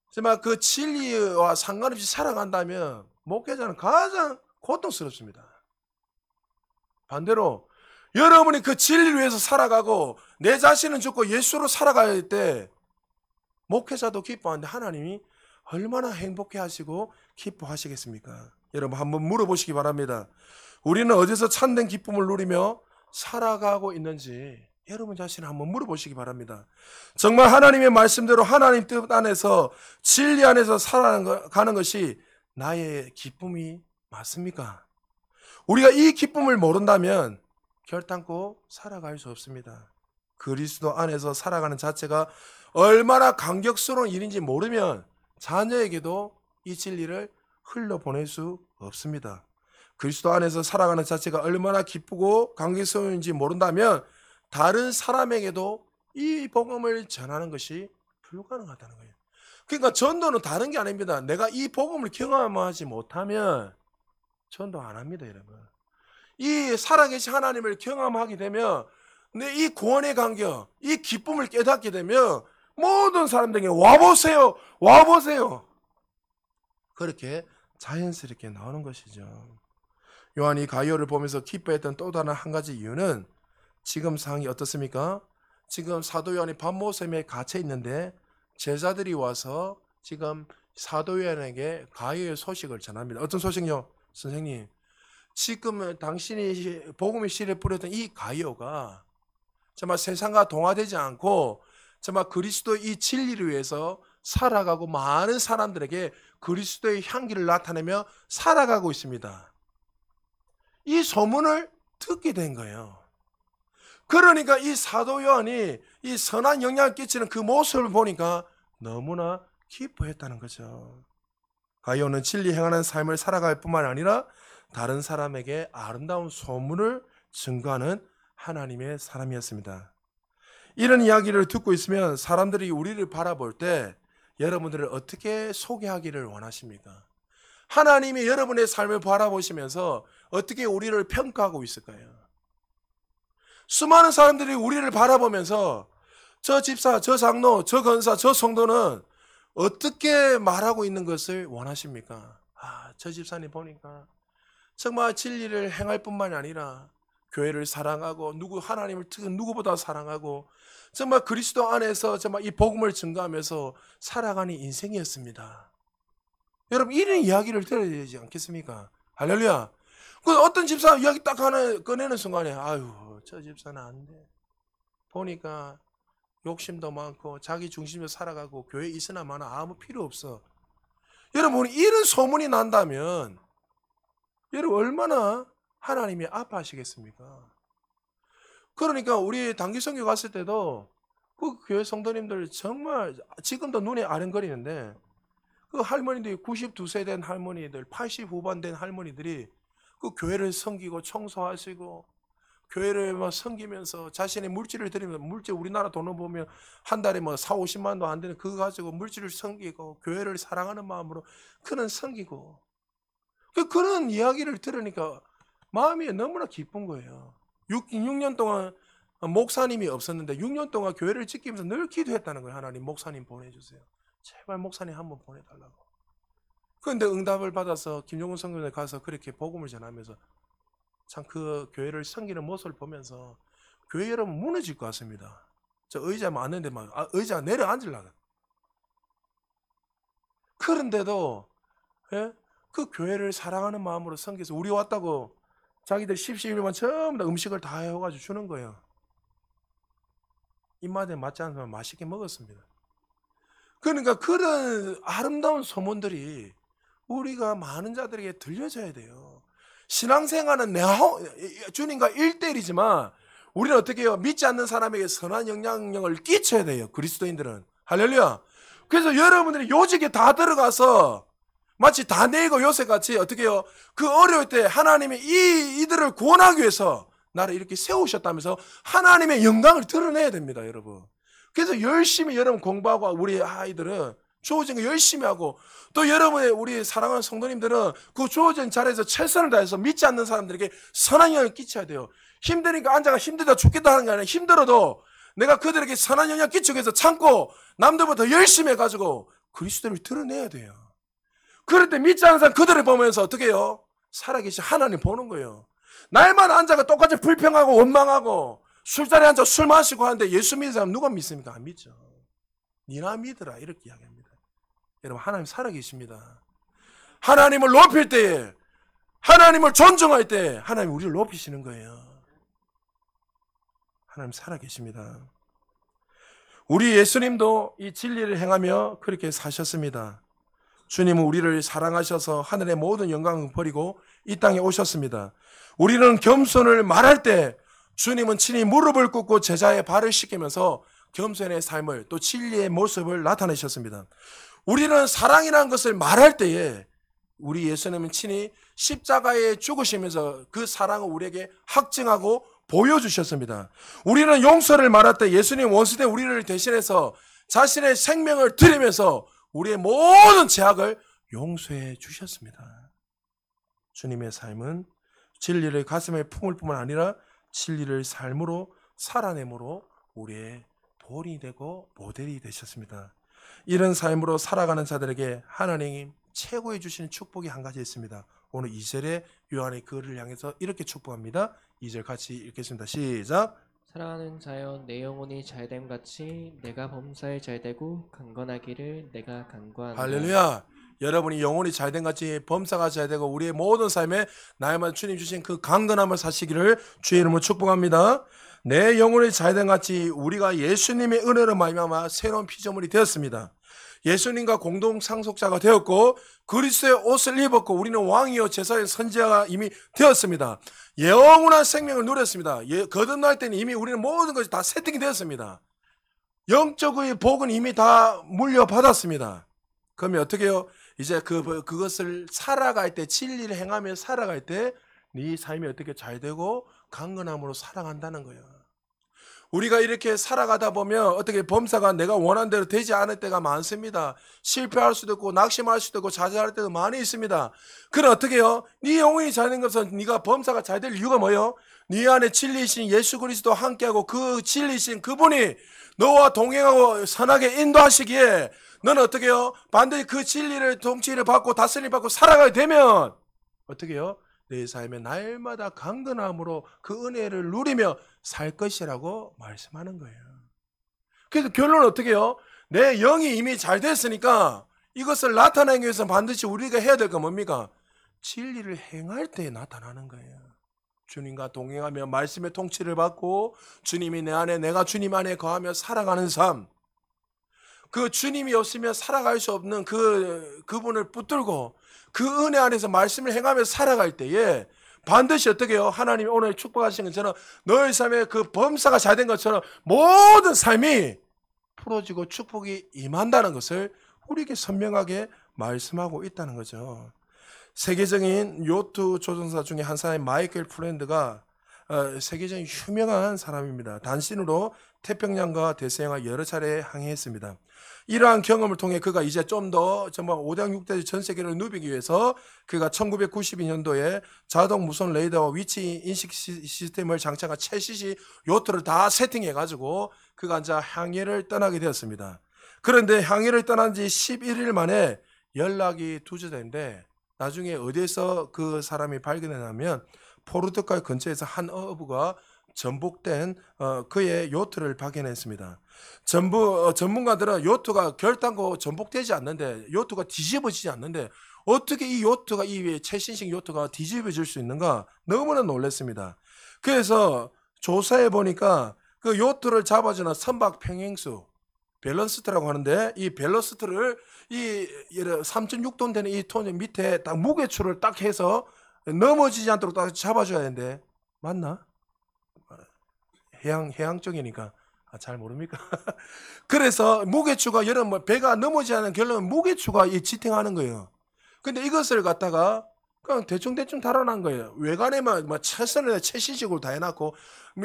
정말 그 진리와 상관없이 살아간다면 목회자는 가장 고통스럽습니다. 반대로 여러분이 그 진리를 위해서 살아가고 내 자신은 죽고 예수로 살아갈 때 목회자도 기뻐하는데 하나님이 얼마나 행복해 하시고 기뻐하시겠습니까? 여러분 한번 물어보시기 바랍니다. 우리는 어디서 참된 기쁨을 누리며 살아가고 있는지 여러분 자신 한번 물어보시기 바랍니다. 정말 하나님의 말씀대로 하나님 뜻 안에서 진리 안에서 살아가는 것이 나의 기쁨이 맞습니까? 우리가 이 기쁨을 모른다면 결단코 살아갈 수 없습니다. 그리스도 안에서 살아가는 자체가 얼마나 감격스러운 일인지 모르면 자녀에게도 이 진리를 흘러보낼 수 없습니다. 그리스도 안에서 살아가는 자체가 얼마나 기쁘고 감격스러운지 모른다면 다른 사람에게도 이 복음을 전하는 것이 불가능하다는 거예요. 그러니까 전도는 다른 게 아닙니다. 내가 이 복음을 경험하지 못하면 전도 안 합니다, 여러분. 이 살아계신 하나님을 경험하게 되면 내 이 구원의 감격, 이 기쁨을 깨닫게 되면 모든 사람들에게 와보세요, 와보세요. 그렇게 자연스럽게 나오는 것이죠. 요한이 가이오를 보면서 기뻐했던 또 다른 한 가지 이유는 지금 상황이 어떻습니까? 지금 사도 요한이 밤모섬에 갇혀 있는데 제자들이 와서 지금 사도 요한에게 가이오의 소식을 전합니다. 어떤 소식요? 선생님, 지금 당신이 복음의 씨를 뿌렸던 이 가이오가 정말 세상과 동화되지 않고 정말 그리스도의 이 진리를 위해서 살아가고 많은 사람들에게 그리스도의 향기를 나타내며 살아가고 있습니다. 이 소문을 듣게 된 거예요. 그러니까 이 사도 요한이 이 선한 영향을 끼치는 그 모습을 보니까 너무나 기뻐했다는 거죠. 가이오는 진리 행하는 삶을 살아갈 뿐만 아니라 다른 사람에게 아름다운 소문을 증거하는 하나님의 사람이었습니다. 이런 이야기를 듣고 있으면 사람들이 우리를 바라볼 때 여러분들을 어떻게 소개하기를 원하십니까? 하나님이 여러분의 삶을 바라보시면서 어떻게 우리를 평가하고 있을까요? 수많은 사람들이 우리를 바라보면서 저 집사, 저 장로, 저 권사, 저 성도는 어떻게 말하고 있는 것을 원하십니까? 저 집사님 보니까 정말 진리를 행할 뿐만이 아니라 교회를 사랑하고 하나님을 누구보다 사랑하고 정말 그리스도 안에서 정말 이 복음을 증거하면서 살아가는 인생이었습니다. 여러분, 이런 이야기를 들어야 되지 않겠습니까? 할렐루야. 그 어떤 집사 이야기 딱 하나 꺼내는 순간에 아유, 저 집사는 안 돼. 보니까 욕심도 많고 자기 중심으로 살아가고 교회 있으나 마나 아무 필요 없어. 여러분, 이런 소문이 난다면 여러분 얼마나 하나님이 아파하시겠습니까? 그러니까 우리 단기선교 갔을 때도 그 교회 성도님들 정말 지금도 눈에 아른거리는데 그 할머니들이 92세 된 할머니들, 80 후반 된 할머니들이 그 교회를 섬기고 청소하시고 교회를 막 섬기면서 자신의 물질을 드리면서 물질 우리나라 돈을 보면 한 달에 뭐 4, 50만도 안 되는 그거 가지고 물질을 섬기고 교회를 사랑하는 마음으로 그는 섬기고 그런 이야기를 들으니까 마음이 너무나 기쁜 거예요. 6년 동안 목사님이 없었는데 6년 동안 교회를 지키면서 늘 기도했다는 거예요. 하나님 목사님 보내주세요. 제발 목사님 한번 보내달라고. 그런데 응답을 받아서 김용훈 선교사에 가서 그렇게 복음을 전하면서 참 그 교회를 섬기는 모습을 보면서 교회 여러분 무너질 것 같습니다. 저 의자 많은데 막 의자 내려앉으려고. 그런데도 그 교회를 사랑하는 마음으로 섬겨서 우리 왔다고 자기들 10일만 전부 다 음식을 다 해가지고 주는 거예요. 입맛에 맞지 않으면 맛있게 먹었습니다. 그러니까 그런 아름다운 소문들이 우리가 많은 자들에게 들려줘야 돼요. 신앙생활은 주님과 1대1이지만 우리는 어떻게 해요? 믿지 않는 사람에게 선한 영향력을 끼쳐야 돼요. 그리스도인들은. 할렐루야. 그래서 여러분들이 요직에 다 들어가서 마치 다니엘과 요셉같이 어떻게 해요? 그 어려울 때 하나님이 이들을 구원하기 위해서 나를 이렇게 세우셨다면서 하나님의 영광을 드러내야 됩니다, 여러분. 그래서 열심히 여러분 공부하고 우리 아이들은 주어진 거 열심히 하고 또 여러분의 우리 사랑하는 성도님들은 그 주어진 자리에서 최선을 다해서 믿지 않는 사람들에게 선한 영향을 끼쳐야 돼요. 힘드니까 앉아가 힘들다 죽겠다 하는 게 아니라 힘들어도 내가 그들에게 선한 영향을 끼치기 위해서 참고 남들보다 더 열심히 해가지고 그리스도를 드러내야 돼요. 그럴 때 믿지 않는 사람 그들을 보면서 어떻게 해요? 살아계신 하나님 보는 거예요. 날만 앉아가 똑같이 불평하고 원망하고 술자리에 앉아 술 마시고 하는데 예수 믿는 사람 누가 믿습니까? 안 믿죠. 니나 믿으라 이렇게 이야기합니다. 여러분 하나님 살아계십니다. 하나님을 높일 때에 하나님을 존중할 때 하나님 우리를 높이시는 거예요. 하나님 살아계십니다. 우리 예수님도 이 진리를 행하며 그렇게 사셨습니다. 주님은 우리를 사랑하셔서 하늘의 모든 영광을 버리고 이 땅에 오셨습니다. 우리는 겸손을 말할 때 주님은 친히 무릎을 꿇고 제자의 발을 씻기면서 겸손의 삶을 또 진리의 모습을 나타내셨습니다. 우리는 사랑이라는 것을 말할 때에 우리 예수님은 친히 십자가에 죽으시면서 그 사랑을 우리에게 확증하고 보여주셨습니다. 우리는 용서를 말할 때 예수님 원수된 우리를 대신해서 자신의 생명을 드리면서 우리의 모든 죄악을 용서해 주셨습니다. 주님의 삶은 진리를 가슴에 품을 뿐만 아니라 진리를 삶으로 살아내므로 우리의 본이 되고 모델이 되셨습니다. 이런 삶으로 살아가는 자들에게 하나님이 최고의 주시는 축복이 한 가지 있습니다. 오늘 2절에 요한의 그를 향해서 이렇게 축복합니다. 2절 같이 읽겠습니다. 시작. 사랑하는 자여 내 영혼이 잘됨 같이 내가 범사에 잘되고 강건하기를 내가 간구하노라. 할렐루야. 여러분이 영혼이 잘된 같이 범사가 잘되고 우리의 모든 삶에 나에만 주님 주신 그 강건함을 사시기를 주의 이름으로 축복합니다. 내 영혼이 잘된 같이 우리가 예수님의 은혜로 말미암아 새로운 피조물이 되었습니다. 예수님과 공동 상속자가 되었고 그리스도의 옷을 입었고 우리는 왕이요 제사의 선지자가 이미 되었습니다. 영원한 생명을 누렸습니다. 거듭날 때는 이미 우리는 모든 것이 다 세팅이 되었습니다. 영적의 복은 이미 다 물려받았습니다. 그러면 어떻게 해요? 이제 그것을 살아갈 때 진리를 행하며 살아갈 때 네 삶이 어떻게 잘 되고 강건함으로 살아간다는 거예요. 우리가 이렇게 살아가다 보면 어떻게 범사가 내가 원하는 대로 되지 않을 때가 많습니다. 실패할 수도 있고 낙심할 수도 있고 좌절할 때도 많이 있습니다. 그럼 어떻게 해요? 네 영혼이 잘 된 것은 네가 범사가 잘 될 이유가 뭐예요? 네 안에 진리이신 예수 그리스도 함께하고 그 진리이신 그분이 너와 동행하고 선하게 인도하시기에 너는 어떻게 해요? 반드시 그 진리를 통치를 받고 다스림을 받고 살아가게 되면 어떻게 해요? 내 삶에 날마다 강건함으로 그 은혜를 누리며 살 것이라고 말씀하는 거예요. 그래서 결론은 어떻게 해요? 내 영이 이미 잘 됐으니까 이것을 나타내기 위해서 반드시 우리가 해야 될 건 뭡니까? 진리를 행할 때 나타나는 거예요. 주님과 동행하며 말씀의 통치를 받고 주님이 내 안에 내가 주님 안에 거하며 살아가는 삶, 그 주님이 없으면 살아갈 수 없는 그분을 붙들고 그 은혜 안에서 말씀을 행하며 살아갈 때에 반드시 어떻게 해요? 하나님이 오늘 축복하신 것처럼 너의 삶에 그 범사가 잘 된 것처럼 모든 삶이 풀어지고 축복이 임한다는 것을 우리에게 선명하게 말씀하고 있다는 거죠. 세계적인 요트 조종사 중에 한 사람인 마이클 플랜드가 세계적인 유명한 사람입니다. 단신으로 태평양과 대서양을 여러 차례 항해했습니다. 이러한 경험을 통해 그가 이제 좀 더 정말 5대 6대 전 세계를 누비기 위해서 그가 1992년도에 자동 무선 레이더와 위치 인식 시스템을 장착한 최신식 요트를 다 세팅해 가지고 그가 이제 항해를 떠나게 되었습니다. 그런데 항해를 떠난 지 11일 만에 연락이 두절된데 나중에 어디에서 그 사람이 발견했냐면 포르투갈 근처에서 한 어부가 전복된 그의 요트를 발견했습니다. 전문가들은 요트가 결단코 전복되지 않는데 요트가 뒤집어지지 않는데 어떻게 이 요트가 이 최신식 요트가 뒤집어질 수 있는가 너무나 놀랐습니다. 그래서 조사해 보니까 그 요트를 잡아주는 선박 평행수 밸런스트라고 하는데 이 밸런스트를 이 3.6톤 되는 이 톤 밑에 딱 무게추를 딱 해서 넘어지지 않도록 딱 잡아줘야 되는데 맞나? 해양 쪽이니까 잘 모릅니까? 그래서 무게추가 여러분 배가 넘어지지 않는 결론은 무게추가 지탱하는 거예요. 근데 이것을 갖다가 그냥 대충 달아난 거예요. 외관에만 최선을 최신식으로 다 해놨고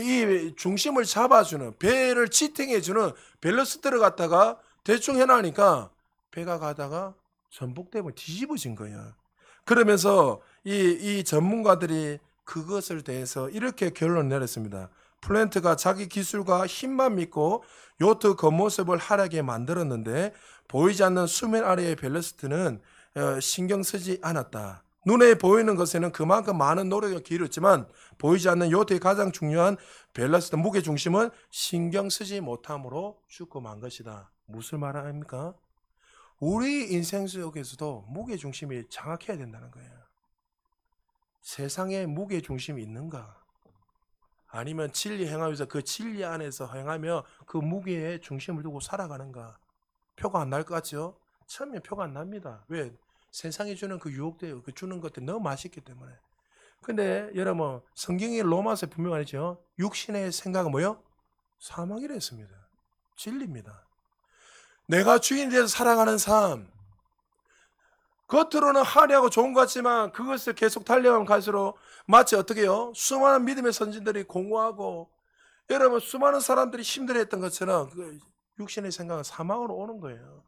이 중심을 잡아주는 배를 지탱해주는 밸런스들을 갖다가 대충 해놔니까 배가 가다가 전복되면 뒤집어진 거예요. 그러면서 이 전문가들이 그것을 대해서 이렇게 결론을 내렸습니다. 플랜트가 자기 기술과 힘만 믿고 요트 겉모습을 하얗게 만들었는데 보이지 않는 수면 아래의 밸런스트는 신경 쓰지 않았다. 눈에 보이는 것에는 그만큼 많은 노력을 기울였지만 보이지 않는 요트의 가장 중요한 밸런스트 무게 중심은 신경 쓰지 못함으로 죽고 만 것이다. 무슨 말 아닙니까? 우리 인생 속에서도 무게 중심이 장악해야 된다는 거예요. 세상에 무게 중심이 있는가? 아니면 진리 행하면서 그 진리 안에서 행하며 그 무게에 중심을 두고 살아가는가? 표가 안 날 것 같죠? 처음에 표가 안 납니다. 왜? 세상이 주는 그 유혹들, 그 주는 것들 너무 맛있기 때문에. 근데 여러분 성경의 로마서에 분명하죠. 육신의 생각은 뭐요? 사망이라 했습니다. 진리입니다. 내가 주인에 대해서 살아가는 삶. 겉으로는 화려하고 좋은 것 같지만 그것을 계속 달려가면 갈수록 마치 어떻게 해요? 수많은 믿음의 선진들이 공고하고 여러분 수많은 사람들이 힘들어했던 것처럼 그 육신의 생각은 사망으로 오는 거예요.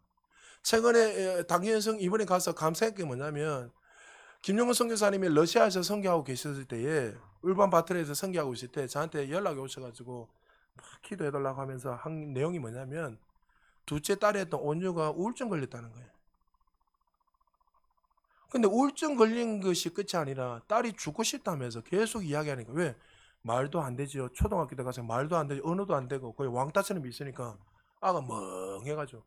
최근에 당기현성 이번에 가서 감사한 게 뭐냐면 김용근 선교사님이 러시아에서 선교하고 계셨을 때에 울반바토르에서 선교하고 있을 때 저한테 연락이 오셔가지고 막 기도해달라고 하면서 한 내용이 뭐냐면 둘째 딸이 했던 온유가 우울증 걸렸다는 거예요. 근데 우울증 걸린 것이 끝이 아니라 딸이 죽고 싶다면서 계속 이야기하니까 왜? 말도 안 되지요. 초등학교 때 가서 말도 안 되지. 언어도 안 되고 거의 왕따처럼 있으니까 아가 멍해가지고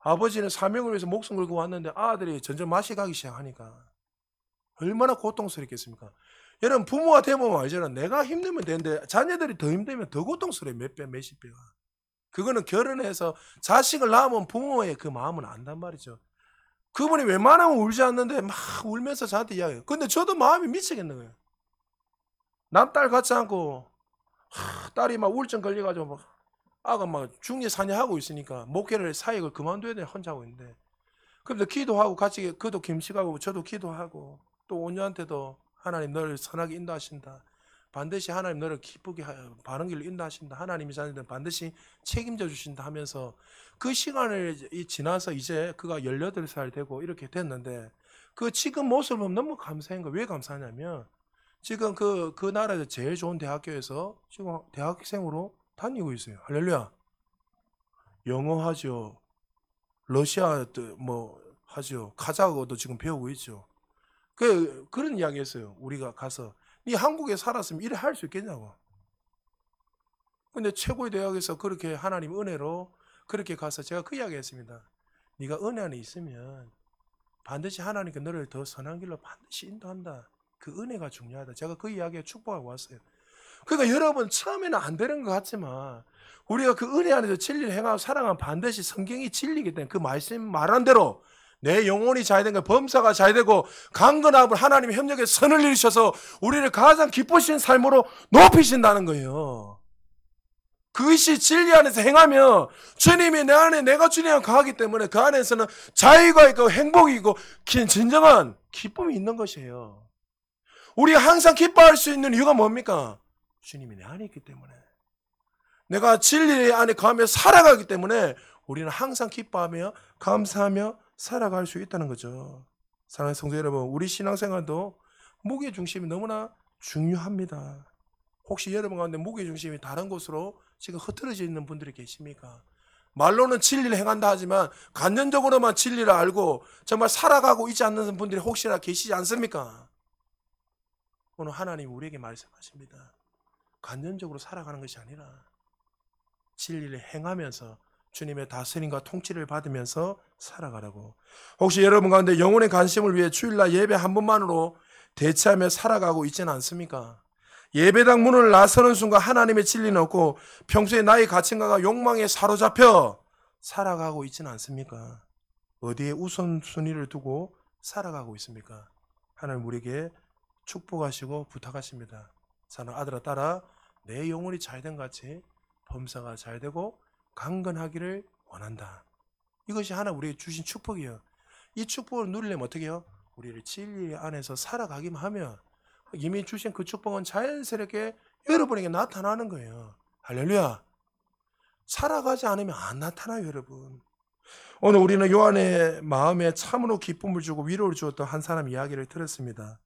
아버지는 사명을 위해서 목숨 걸고 왔는데 아들이 점점 맛이 가기 시작하니까 얼마나 고통스럽겠습니까? 여러분 부모가 되면 알잖아. 내가 힘들면 되는데 자녀들이 더 힘들면 더 고통스러워요. 몇 배, 몇십 배가. 그거는 결혼해서 자식을 낳으면 부모의 그 마음은 안단 말이죠. 그분이 웬만하면 울지 않는데 막 울면서 저한테 이야기해요. 근데 저도 마음이 미치겠는 거예요. 남 딸 같지 않고 딸이 막 우울증 걸려가지고 막 아가 막 중리 사녀하고 있으니까 목회를 사역을 그만둬야 돼. 혼자 하고 있는데 그래서 기도하고 같이 그도 김식하고 저도 기도하고 또 온유한테도 하나님 너를 선하게 인도하신다. 반드시 하나님 너를 기쁘게 바른 길로 인도하신다. 하나님이 자녀들은 반드시 책임져 주신다 하면서 그 시간을 지나서 이제 그가 18살 되고 이렇게 됐는데 그 지금 모습을 보면 너무 감사한 거예요. 왜 감사하냐면 지금 그 나라에서 제일 좋은 대학교에서 지금 대학생으로 다니고 있어요. 할렐루야. 영어 하죠. 러시아 뭐 하죠. 카자흐어도 지금 배우고 있죠. 그런 이야기 했어요. 우리가 가서 네 한국에 살았으면 일을 할 수 있겠냐고. 근데 최고의 대학에서 그렇게 하나님 은혜로 그렇게 가서 제가 그 이야기 했습니다. 네가 은혜 안에 있으면 반드시 하나님께 너를 더 선한 길로 반드시 인도한다. 그 은혜가 중요하다. 제가 그 이야기에 축복하고 왔어요. 그러니까 여러분 처음에는 안 되는 것 같지만 우리가 그 은혜 안에서 진리를 행하고 살아가면 반드시 성경이 진리이기 때문에 그 말씀 말한 대로 내 영혼이 잘 되고 범사가 잘 되고 강건함을 하나님의 협력에 선을 이루셔서 우리를 가장 기쁘신 삶으로 높이신다는 거예요. 그것이 진리 안에서 행하면 주님이 내 안에 내가 주님과 가기 때문에 그 안에서는 자유가 있고 행복이 있고 진정한 기쁨이 있는 것이에요. 우리가 항상 기뻐할 수 있는 이유가 뭡니까? 주님이 내 안에 있기 때문에 내가 진리 안에 가며 살아가기 때문에 우리는 항상 기뻐하며 감사하며 살아갈 수 있다는 거죠. 사랑하는 성도 여러분, 우리 신앙생활도 무게중심이 너무나 중요합니다. 혹시 여러분 가운데 무게중심이 다른 곳으로 지금 흐트러져 있는 분들이 계십니까? 말로는 진리를 행한다 하지만 간접적으로만 진리를 알고 정말 살아가고 있지 않는 분들이 혹시나 계시지 않습니까? 오늘 하나님 우리에게 말씀하십니다. 간접적으로 살아가는 것이 아니라 진리를 행하면서 주님의 다스림과 통치를 받으면서 살아가라고. 혹시 여러분 가운데 영혼의 관심을 위해 주일날 예배 한 번만으로 대체하며 살아가고 있지는 않습니까? 예배당 문을 나서는 순간 하나님의 진리는 없고 평소에 나의 가치관과 욕망에 사로잡혀 살아가고 있지는 않습니까? 어디에 우선순위를 두고 살아가고 있습니까? 하나님 우리에게 축복하시고 부탁하십니다. 사랑하는 아들아 딸아, 내 영혼이 잘된 같이 범사가 잘되고 강건하기를 원한다. 이것이 하나님 우리에게 주신 축복이에요. 이 축복을 누리려면 어떻게 해요? 우리를 진리 안에서 살아가기만 하면 이미 주신 그 축복은 자연스럽게 여러분에게 나타나는 거예요. 할렐루야. 살아가지 않으면 안 나타나요, 여러분. 오늘 우리는 요한의 마음에 참으로 기쁨을 주고 위로를 주었던 한 사람 이야기를 들었습니다.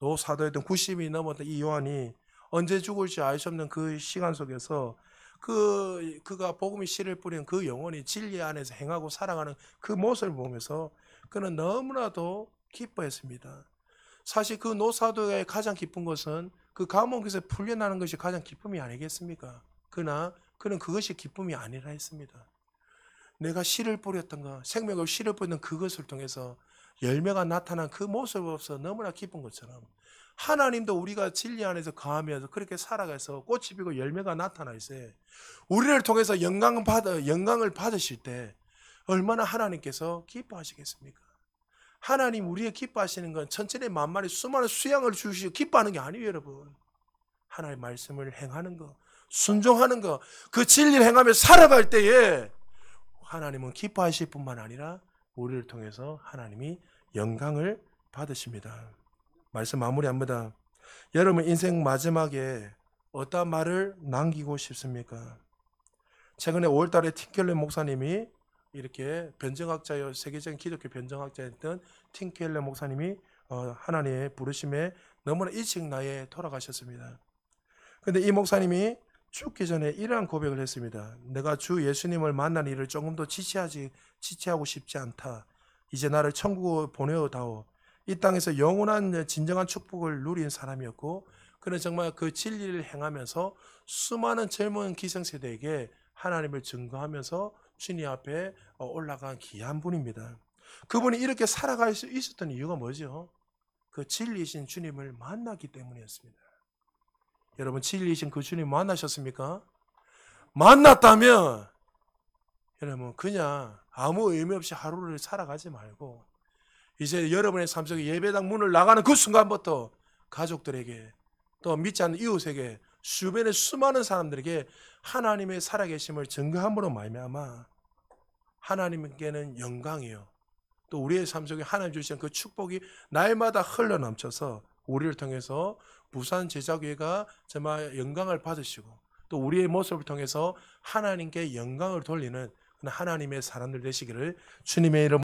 또 사도였던 90이 넘었던 이 요한이 언제 죽을지 알 수 없는 그 시간 속에서 그가 복음의 씨를 뿌린 그 영혼이 진리 안에서 행하고 살아가는 그 모습을 보면서 그는 너무나도 기뻐했습니다. 사실 그 노사도의 가장 기쁜 것은 그 감옥에서 풀려나는 것이 가장 기쁨이 아니겠습니까? 그러나 그는 그것이 기쁨이 아니라 했습니다. 내가 씨를 뿌렸던 것, 생명을 씨를 뿌렸던 그것을 통해서 열매가 나타난 그 모습을 보면서 너무나 기쁜 것처럼 하나님도 우리가 진리 안에서 거하면서 그렇게 살아가서 꽃이 피고 열매가 나타나 있어요. 우리를 통해서 영광을 받으실 때 얼마나 하나님께서 기뻐하시겠습니까? 하나님 우리의 기뻐하시는 건 천천히 만만히 수많은 수양을 주시고 기뻐하는 게 아니에요, 여러분. 하나님의 말씀을 행하는 거, 순종하는 거, 그 진리를 행하며 살아갈 때에 하나님은 기뻐하실 뿐만 아니라 우리를 통해서 하나님이 영광을 받으십니다. 말씀 마무리합니다. 여러분 인생 마지막에 어떤 말을 남기고 싶습니까? 최근에 5월달에 팀켈러 목사님이 이렇게 변정학자요, 세계적인 기독교 변정학자였던 팀켈러 목사님이 하나님의 부르심에 너무나 일찍 나이에 돌아가셨습니다. 근데 이 목사님이 죽기 전에 이러한 고백을 했습니다. 내가 주 예수님을 만난 일을 조금 더 지체하고 싶지 않다. 이제 나를 천국으로 보내어다오. 이 땅에서 영원한 진정한 축복을 누린 사람이었고, 그는 정말 그 진리를 행하면서 수많은 젊은 기성세대에게 하나님을 증거하면서 주님 앞에 올라간 귀한 분입니다. 그분이 이렇게 살아갈 수 있었던 이유가 뭐죠? 그 진리이신 주님을 만났기 때문이었습니다. 여러분 진리이신 그 주님 만나셨습니까? 만났다면 여러분 그냥 아무 의미 없이 하루를 살아가지 말고 이제 여러분의 삶 속에 예배당 문을 나가는 그 순간부터 가족들에게 또 믿지 않는 이웃에게 주변의 수많은 사람들에게 하나님의 살아계심을 증거함으로 말미암아 하나님께는 영광이요, 또 우리의 삶 속에 하나님 주시는 그 축복이 날마다 흘러넘쳐서 우리를 통해서 부산 제자교회가 정말 영광을 받으시고 또 우리의 모습을 통해서 하나님께 영광을 돌리는 하나님의 사람들 되시기를 주님의 이름